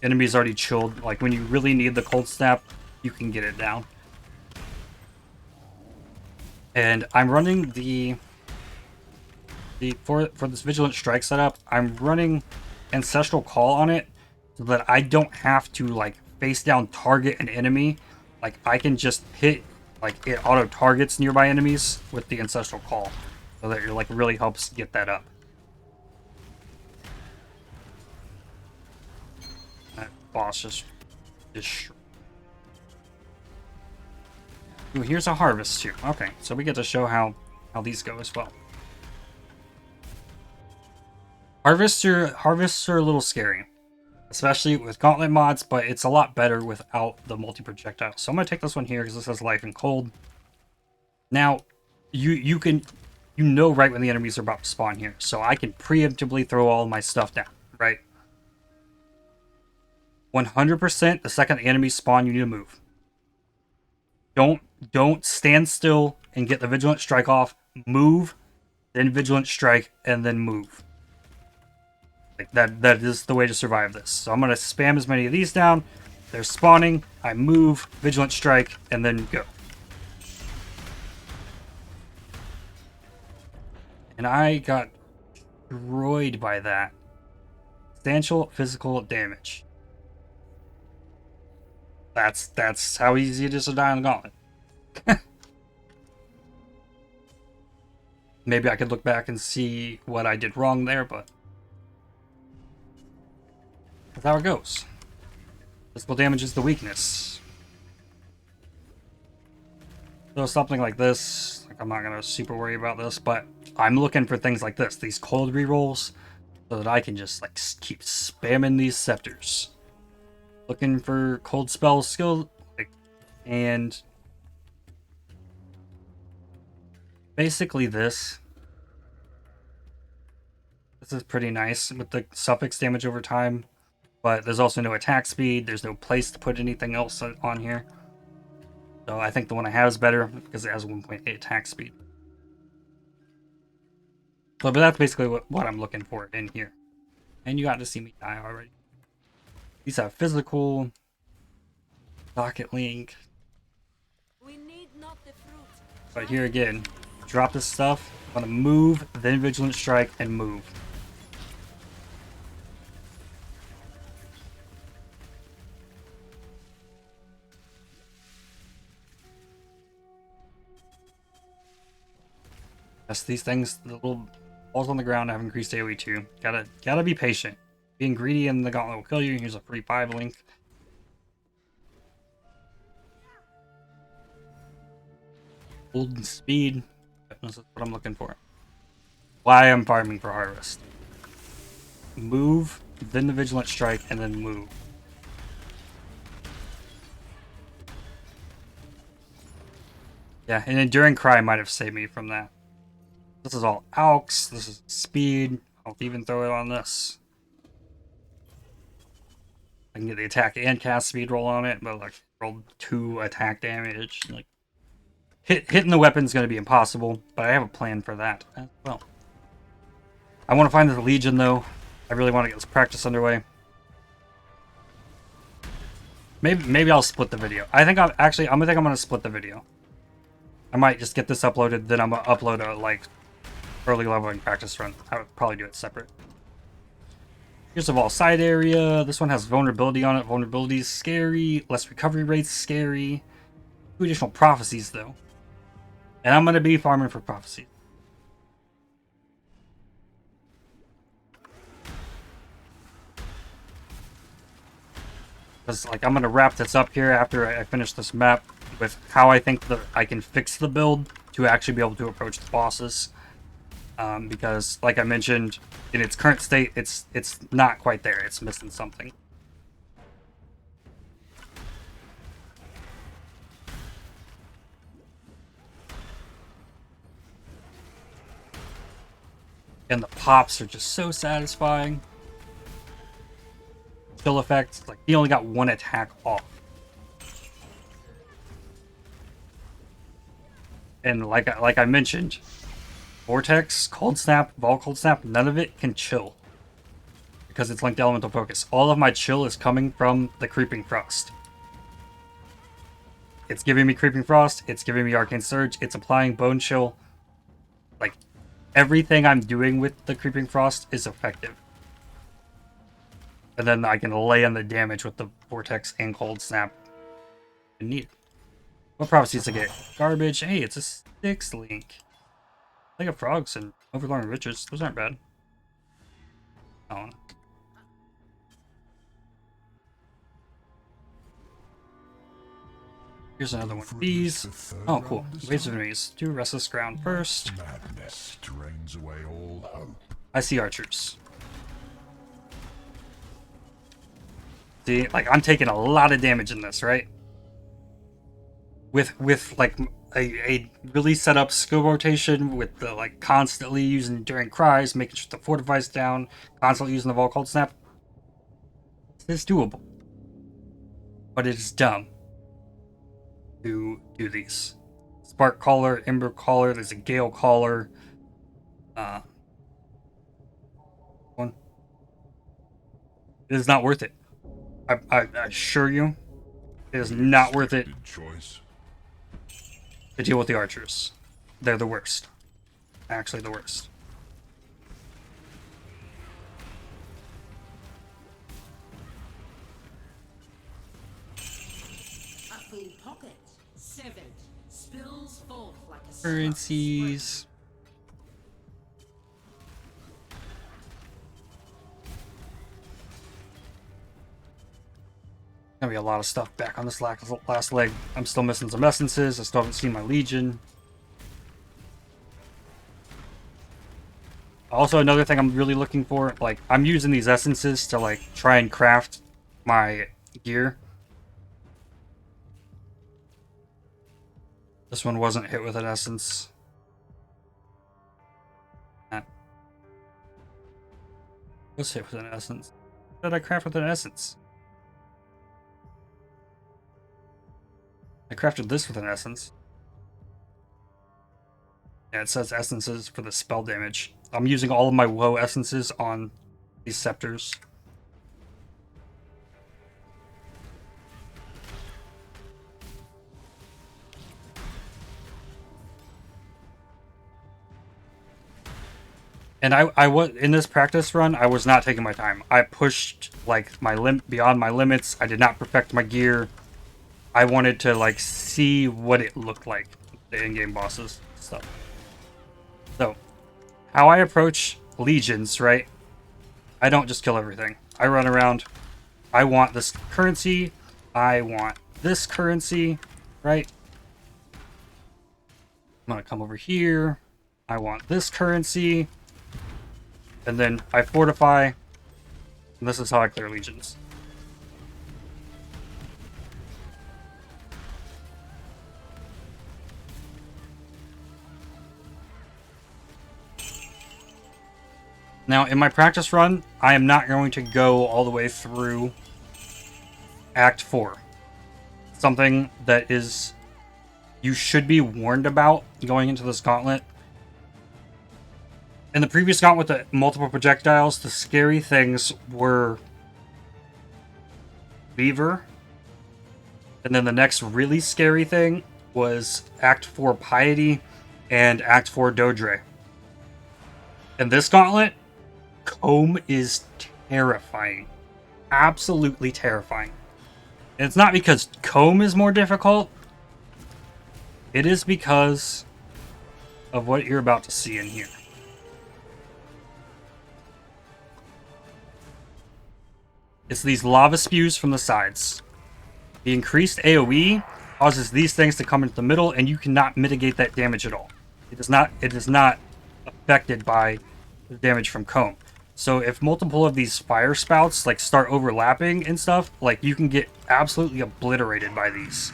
enemies already chilled. Like, when you really need the Cold Snap, you can get it down. And I'm running for this Vigilant Strike setup, I'm running Ancestral Call on it, so that I don't have to like face down target an enemy. Like I can just hit, like it auto targets nearby enemies with the Ancestral Call, so that it like really helps get that up. That boss just ooh, here's a harvest too. Okay, so we get to show how these go as well. Harvests are a little scary, especially with Gauntlet mods, but it's a lot better without the multi-projectile. So I'm gonna take this one here because this has life and cold. Now, you know right when the enemies are about to spawn here, so I can preemptively throw all my stuff down, right? 100% the second the enemies spawn, you need to move. Don't stand still and get the Vigilant Strike off. Move, then Vigilant Strike, and then move. Like that is the way to survive this. So I'm gonna spam as many of these down. They're spawning. I move, Vigilant Strike, and then go. And I got destroyed by that. Substantial physical damage. That's how easy it is to die on the Gauntlet. Maybe I could look back and see what I did wrong there, but that's how it goes. Physical damage is the weakness. So something like this, like I'm not gonna super worry about this, but I'm looking for things like this, these cold rerolls, so that I can just like keep spamming these scepters. Looking for cold spell skill, like, and basically this is pretty nice with the suffix damage over time, but there's also no attack speed. There's no place to put anything else on here. So I think the one I have is better because it has 1.8 attack speed. So, but that's basically what I'm looking for in here. And you got to see me die already. These have physical, docket link. We need not the fruit. But here again, drop this stuff. I'm gonna move, then Vigilant Strike, and move. Yes, these things, the little balls on the ground have increased AoE too. Gotta be patient. Being greedy in the Gauntlet will kill you. Here's a free 5 link. Golden speed. This is what I'm looking for. Why I'm farming for harvest. Move, then the Vigilant Strike, and then move. Yeah, an Enduring Cry might have saved me from that. This is all AUX. This is speed. I'll even throw it on this. I can get the attack and cast speed roll on it, but like roll 2 attack damage. Like hitting the weapon is going to be impossible, but I have a plan for that as well. I want to find the Legion though. I really want to get this practice underway. Maybe I'll split the video. I think I'm gonna split the video. I might just get this uploaded, then I'm gonna upload a like early leveling practice run. I would probably do it separate. Here's a Vault side area. This one has vulnerability on it. Vulnerability is scary. Less recovery rates scary. 2 additional prophecies though. And I'm gonna be farming for prophecies. Because like I'm gonna wrap this up here after I finish this map with how I think that I can fix the build to actually be able to approach the bosses. Because, like I mentioned, in its current state, it's not quite there. It's missing something. And the pops are just so satisfying. Chill effect, like he only got 1 attack off. And like I mentioned, Vortex, Cold Snap, Vault Cold Snap, none of it can chill. Because it's linked to Elemental Focus. All of my chill is coming from the Creeping Frost. It's giving me Creeping Frost, it's giving me Arcane Surge, it's applying Bone Chill. Like, everything I'm doing with the Creeping Frost is effective. And then I can lay in the damage with the Vortex and Cold Snap. Neat. What prophecies to get? Garbage. Hey, it's a 6 link. I think of frogs and overlord riches. Those aren't bad. Oh. Here's another one of these. Oh, cool. Waves of enemies. Do restless ground first. Madness drains away all hope. I see archers. See, like, I'm taking a lot of damage in this, right? With like a really set up skill rotation with the like constantly using Enduring Cries, making sure the fortify's down, constantly using the Vol Cold Snap. It's doable. But it is dumb to do these. Spark Caller, Ember Caller, there's a Gale Caller. One. It is not worth it. I assure you, it is not worth it Choice. to deal with the archers. They're the worst. Actually, the worst. A full pocket. Severed. Spills forth like a Currencies. Gonna be a lot of stuff back on this last leg. I'm still missing some essences. I still haven't seen my Legion. Also, another thing I'm really looking for, like, I'm using these essences to, like, try and craft my gear. This one wasn't hit with an essence. That was hit with an essence. What did I craft with an essence? I crafted this with an essence. Yeah, it says essences for the spell damage. I'm using all of my woe essences on these scepters. And I was in this practice run, I was not taking my time. I pushed like my beyond my limits. I did not perfect my gear. I wanted to like see what it looked like, the in-game bosses stuff. So, how I approach legions, right? I don't just kill everything. I run around. I want this currency. I want this currency, right? I'm gonna come over here. I want this currency. And then I fortify. And this is how I clear legions. Now, in my practice run, I am not going to go all the way through Act 4. Something that is you should be warned about going into this gauntlet. In the previous gauntlet with the multiple projectiles, the scary things were Beaver. And then the next really scary thing was Act 4 Piety and Act 4 Dodre. In this gauntlet, Comb is terrifying. Absolutely terrifying. And it's not because Comb is more difficult. It is because of what you're about to see in here. It's these lava spews from the sides. The increased AoE causes these things to come into the middle, and you cannot mitigate that damage at all. It is not affected by the damage from Comb. So if multiple of these fire spouts like start overlapping and stuff, like you can get absolutely obliterated by these.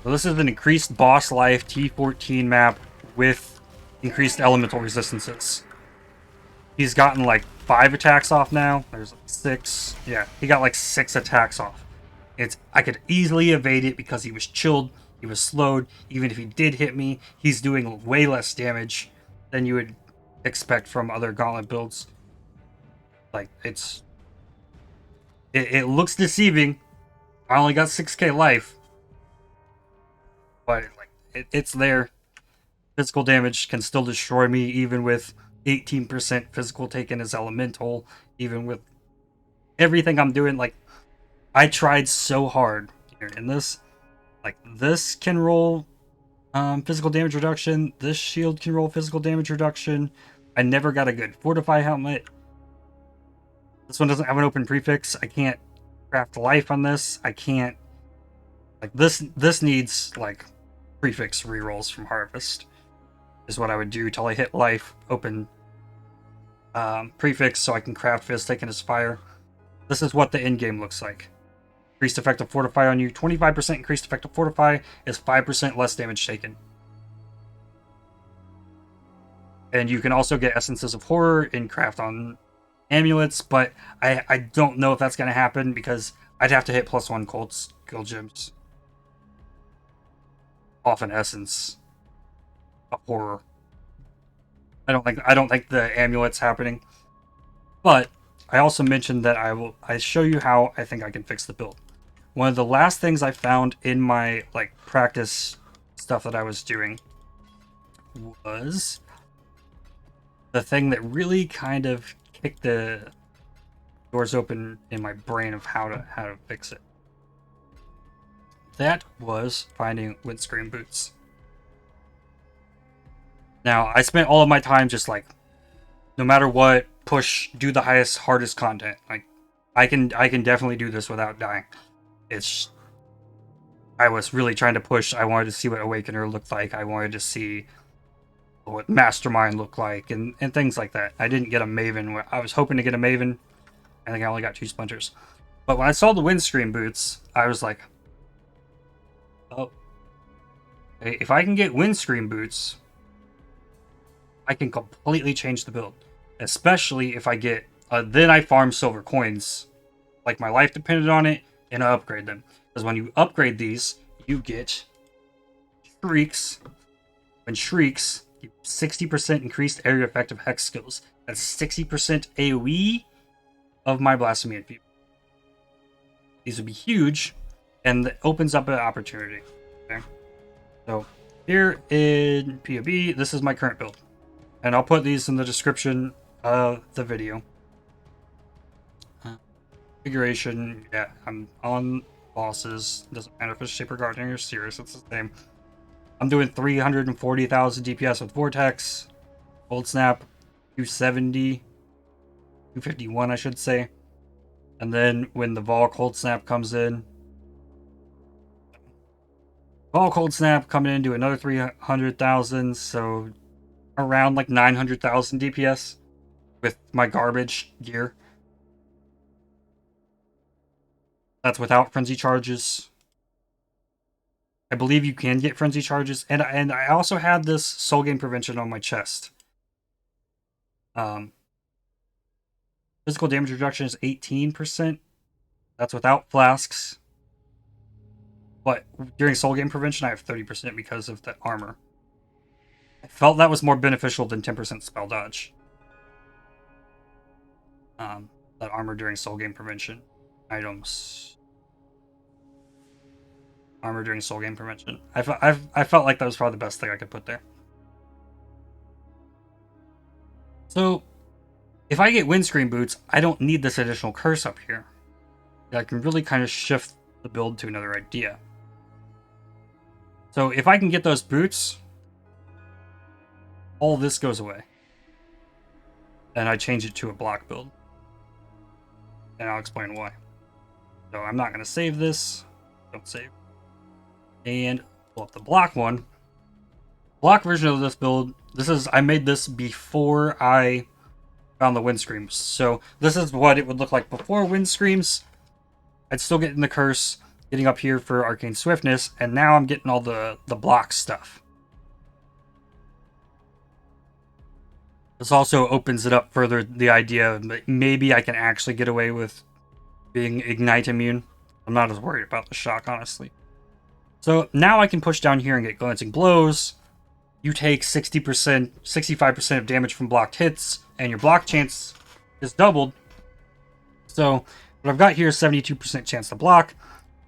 So this is an increased boss life T14 map with increased elemental resistances. He's gotten like 5 attacks off now. There's like 6. Yeah, he got like 6 attacks off. I could easily evade it because he was chilled. He was slowed. Even if he did hit me, he's doing way less damage than you would expect from other gauntlet builds. Like, it looks deceiving. I only got 6k life. But, like, it's there. Physical damage can still destroy me, even with 18% physical taken as elemental, even with everything I'm doing. Like, I tried so hard here in this. Like, this can roll physical damage reduction. This shield can roll physical damage reduction. I never got a good fortify helmet. This one doesn't have an open prefix. I can't craft life on this. I can't, like, this needs like prefix rerolls from Harvest is what I would do till I hit life, open prefix, so I can craft Fizz taken as fire. This is what the end game looks like. Increased effect of fortify on you. 25% increased effect of fortify is 5% less damage taken. And you can also get essences of horror and craft on amulets, but I don't know if that's going to happen because I'd have to hit +1 cold skill gems off an essence of horror. I don't think the amulet's happening. But I also mentioned that I show you how I think I can fix the build. One of the last things I found in my like practice stuff that I was doing was the thing that really kind of kicked the doors open in my brain of how to fix it. That was finding Windscreen Boots. Now, I spent all of my time just like, no matter what, push, do the highest, hardest content. Like, I can definitely do this without dying. I was really trying to push. I wanted to see what Awakener looked like. I wanted to see what Mastermind looked like, and things like that. I didn't get a Maven. I was hoping to get a Maven. I think I only got 2 Splinters. But when I saw the Windscreen Boots, I was like, oh, if I can get Windscreen Boots, I can completely change the build. Especially if I get, then I farm silver coins. Like my life depended on it, and I upgrade them. Because when you upgrade these, you get Shrieks. When Shrieks, 60% increased area effect of Hex skills. That's 60% AoE of my Blasphemy and Fever. These would be huge, and it opens up an opportunity. Okay? So, here in POB, this is my current build. And I'll put these in the description of the video. Configuration, yeah, I'm on bosses. Doesn't matter if it's Shaper Gardener or Cirrus, it's the same. I'm doing 340,000 DPS with Vortex. Cold Snap, 270. 251, I should say. And then when the Vol Cold Snap comes in, Vol Cold Snap coming into another 300,000, so around like 900,000 DPS with my garbage gear. That's without frenzy charges. I believe you can get frenzy charges, and I also had this soul gain prevention on my chest. Physical damage reduction is 18%. That's without flasks. But during soul gain prevention, I have 30% because of the armor. I felt that was more beneficial than 10% spell dodge. That armor during soul gain prevention. Items. Armor during soul gain prevention. I felt like that was probably the best thing I could put there. So, if I get Windscreen Boots, I don't need this additional curse up here. I can really kind of shift the build to another idea. So if I can get those boots, all this goes away. And I change it to a block build. And I'll explain why. So I'm not going to save this. Don't save. And pull up the block one. Block version of this build, I made this before I found the Windscreams. So this is what it would look like before Windscreams. I'd still get in the curse, getting up here for Arcane Swiftness, and now I'm getting all the block stuff. This also opens it up further, the idea that maybe I can actually get away with being Ignite immune. I'm not as worried about the shock, honestly. So now I can push down here and get Glancing Blows. You take 60%, 65% of damage from blocked hits, and your block chance is doubled. So what I've got here is 72% chance to block,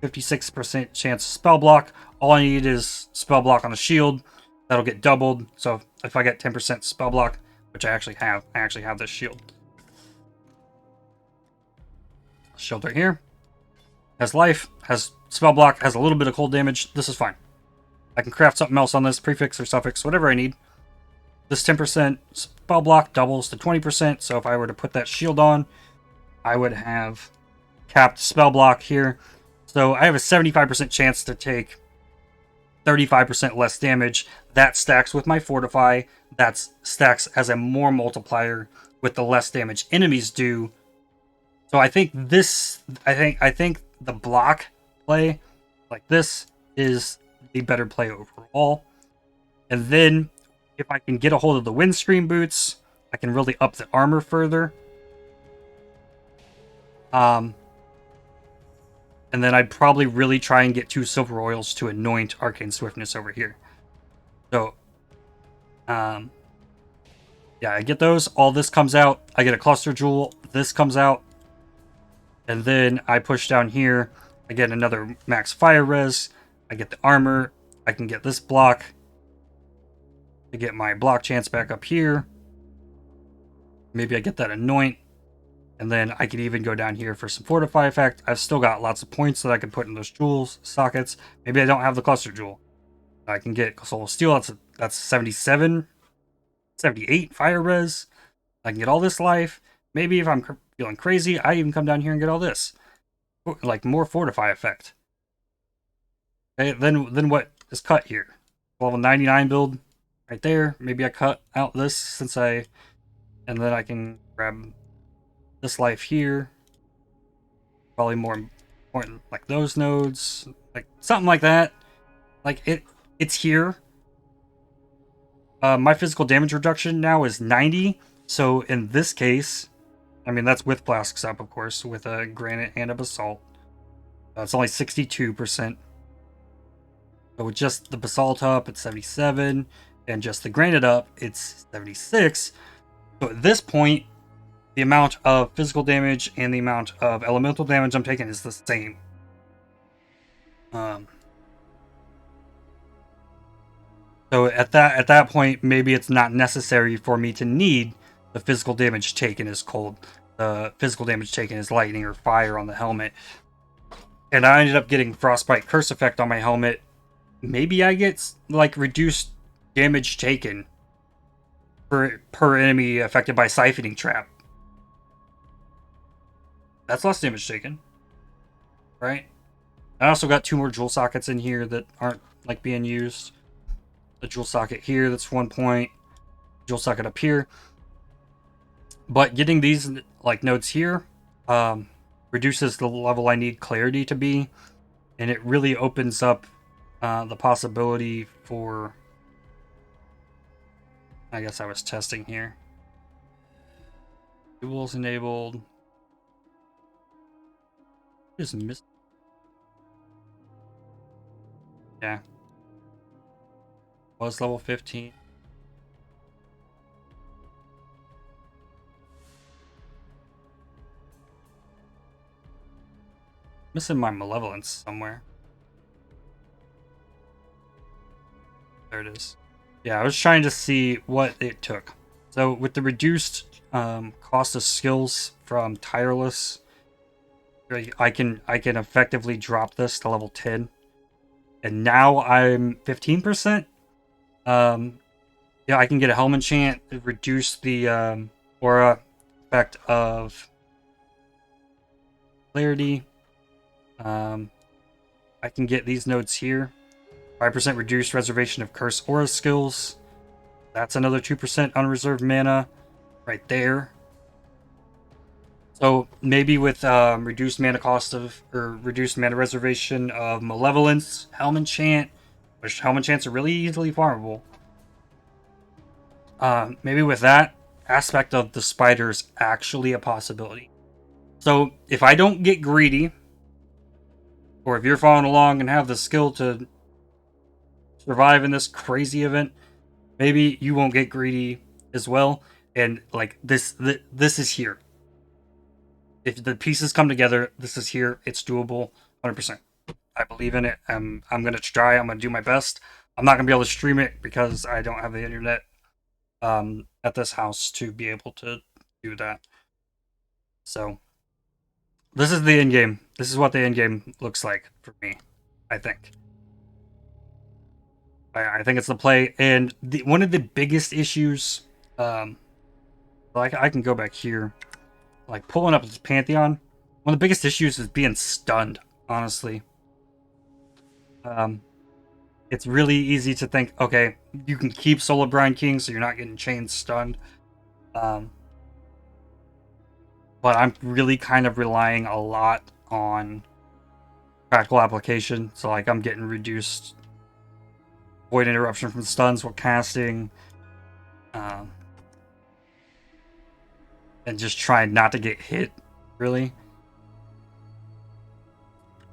56% chance to spell block. All I need is spell block on the shield. That'll get doubled. So if I get 10% spell block, which I actually have. I actually have this shield. Shield right here. Has life, has spell block, has a little bit of cold damage. This is fine. I can craft something else on this, prefix or suffix, whatever I need. This 10% spell block doubles to 20%, so if I were to put that shield on, I would have capped spell block here. So I have a 75% chance to take 35% less damage. That stacks with my Fortify. That stacks as a more multiplier with the less damage enemies do. So I think this, I think the block play like this is the better play overall. And then if I can get a hold of the Windscreen Boots, I can really up the armor further. And then I'd probably really try and get 2 silver oils to anoint Arcane Swiftness over here. So, yeah, I get those. All this comes out. I get a Cluster Jewel. This comes out. And then I push down here. I get another max fire res. I get the armor. I can get this block. I get my block chance back up here. Maybe I get that anoint. And then I could even go down here for some Fortify effect. I've still got lots of points that I could put in those jewels, sockets. Maybe I don't have the Cluster Jewel. I can get Soul of Steel. That's 77, 78 fire res. I can get all this life. Maybe if I'm feeling crazy, I even come down here and get all this. Like more Fortify effect. Okay, then what is cut here? Level 99 build right there. Maybe I cut out this since and then I can grab this life here. Probably more important like those nodes. Like something like that. Like it's here. My physical damage reduction now is 90. So in this case, I mean that's with flasks up, of course, with a granite and a basalt. It's only 62%. So with just the basalt up, it's 77, and just the granite up, it's 76. So at this point, the amount of physical damage and the amount of elemental damage I'm taking is the same. So at that point, maybe it's not necessary for me to need the physical damage taken as cold. The physical damage taken as lightning or fire on the helmet. And I ended up getting Frostbite Curse effect on my helmet. Maybe I get like reduced damage taken per enemy affected by Siphoning Trap. That's less damage taken. Right? I also got 2 more jewel sockets in here that aren't like being used. The jewel socket here, that's 1 point. Jewel socket up here. But getting these like nodes here reduces the level I need clarity to be, and it really opens up the possibility for. I guess I was testing here. Jewels enabled. Just missed. Yeah. Was level 15. Missing my malevolence somewhere. There it is. Yeah, I was trying to see what it took. So with the reduced cost of skills from Tireless, I can effectively drop this to level 10. And now I'm 15%. Yeah, I can get a Helm enchant, reduce the aura effect of clarity. I can get these nodes here. 5% reduced reservation of curse aura skills. That's another 2% unreserved mana right there. So maybe with reduced mana cost of, or reduced mana reservation of Malevolence, Helm enchant, which Helm enchants are really easily farmable. Maybe with that aspect of the spider is actually a possibility. So if I don't get greedy, or if you're following along and have the skill to survive in this crazy event, maybe you won't get greedy as well. And like this is here. If the pieces come together, this is here. It's doable, 100%. I believe in it. I'm gonna try. I'm gonna do my best. I'm not gonna be able to stream it because I don't have the internet at this house to be able to do that. So this is the end game. This is what the end game looks like for me, I think. I think it's the play, and one of the biggest issues, like I can go back here, like pulling up this Pantheon. One of the biggest issues is being stunned. Honestly, it's really easy to think, okay, you can keep Soul of Brine King, so you're not getting chain stunned. But I'm really kind of relying a lot on practical application. So like I'm getting reduced void interruption from stuns while casting, and just trying not to get hit, really.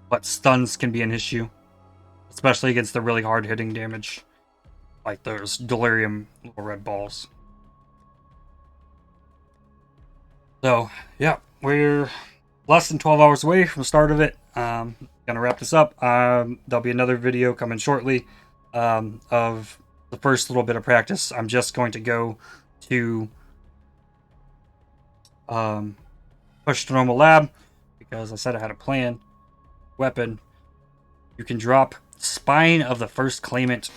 But stuns can be an issue, especially against the really hard hitting damage, like those delirium little red balls. So yeah, we're less than 12 hours away from the start of it. Gonna wrap this up. There'll be another video coming shortly of the first little bit of practice. I'm just going to go to push to normal lab because I said I had a plan. Weapon, you can drop Spine of the First Claimant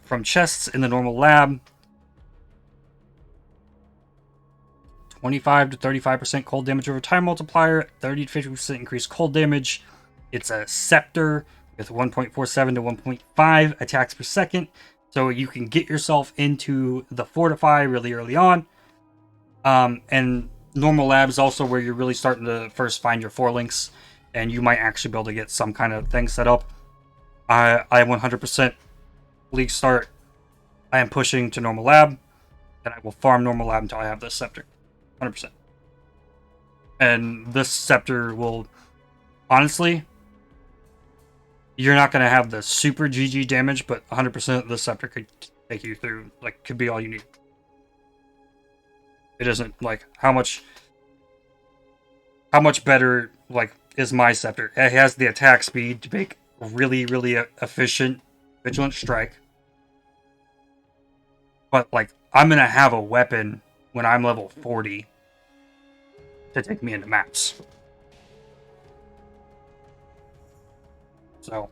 from chests in the normal lab. 25 to 35% cold damage over time multiplier, 30 to 50% increased cold damage. It's a scepter with 1.47 to 1.5 attacks per second, so you can get yourself into the fortify really early on. And normal lab is also where you're really starting to first find your 4 links, and you might actually be able to get some kind of thing set up. I 100% league start. I am pushing to normal lab, and I will farm normal lab until I have this scepter. 100%. And this scepter will, honestly, you're not going to have the super GG damage, but 100% of the scepter could take you through, like, could be all you need. It isn't, like, how much better, like, is my scepter? It has the attack speed to make a really, really efficient Vigilant Strike. But, like, I'm going to have a weapon when I'm level 40 to take me into maps. So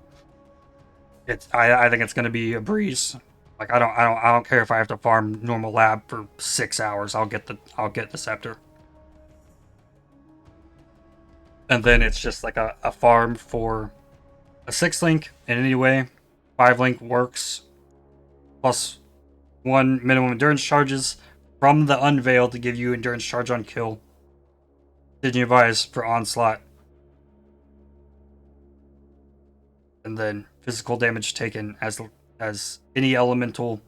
I think it's going to be a breeze. Like I don't care if I have to farm normal lab for 6 hours. I'll get the scepter. And then it's just like a farm for a 6 link in any way. 5 link works. Plus 1 minimum endurance charges from the Unveil to give you endurance charge on kill. Dignivize for onslaught. And then physical damage taken as any elemental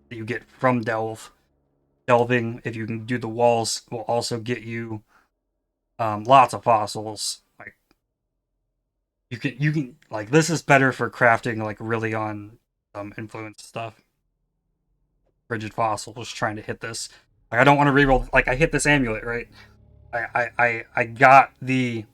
that you get from delving. If you can do the walls, will also get you lots of fossils. Like you can like this is better for crafting like really on influence stuff. Rigid fossil was trying to hit this. Like I don't want to reroll. Like I hit this amulet, right? I got the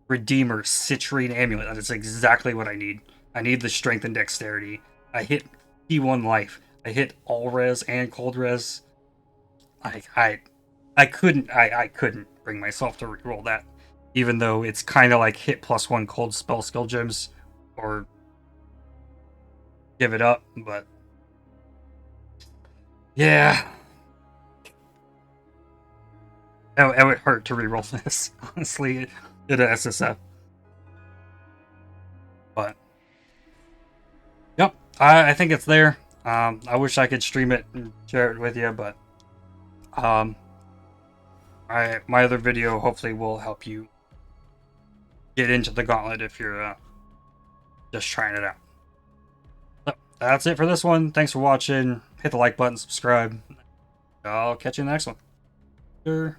Redeemer Citrine Amulet. That is exactly what I need. I need the strength and dexterity. I hit P1 life. I hit all res and cold res. I couldn't bring myself to reroll that, even though it's kind of like hit +1 cold spell skill gems or give it up. But yeah. It would hurt to reroll this, honestly, in an SSF. But, yep, I think it's there. I wish I could stream it and share it with you, but my other video hopefully will help you get into the Gauntlet if you're just trying it out. So, that's it for this one. Thanks for watching. Hit the like button, subscribe. I'll catch you in the next one. Sure.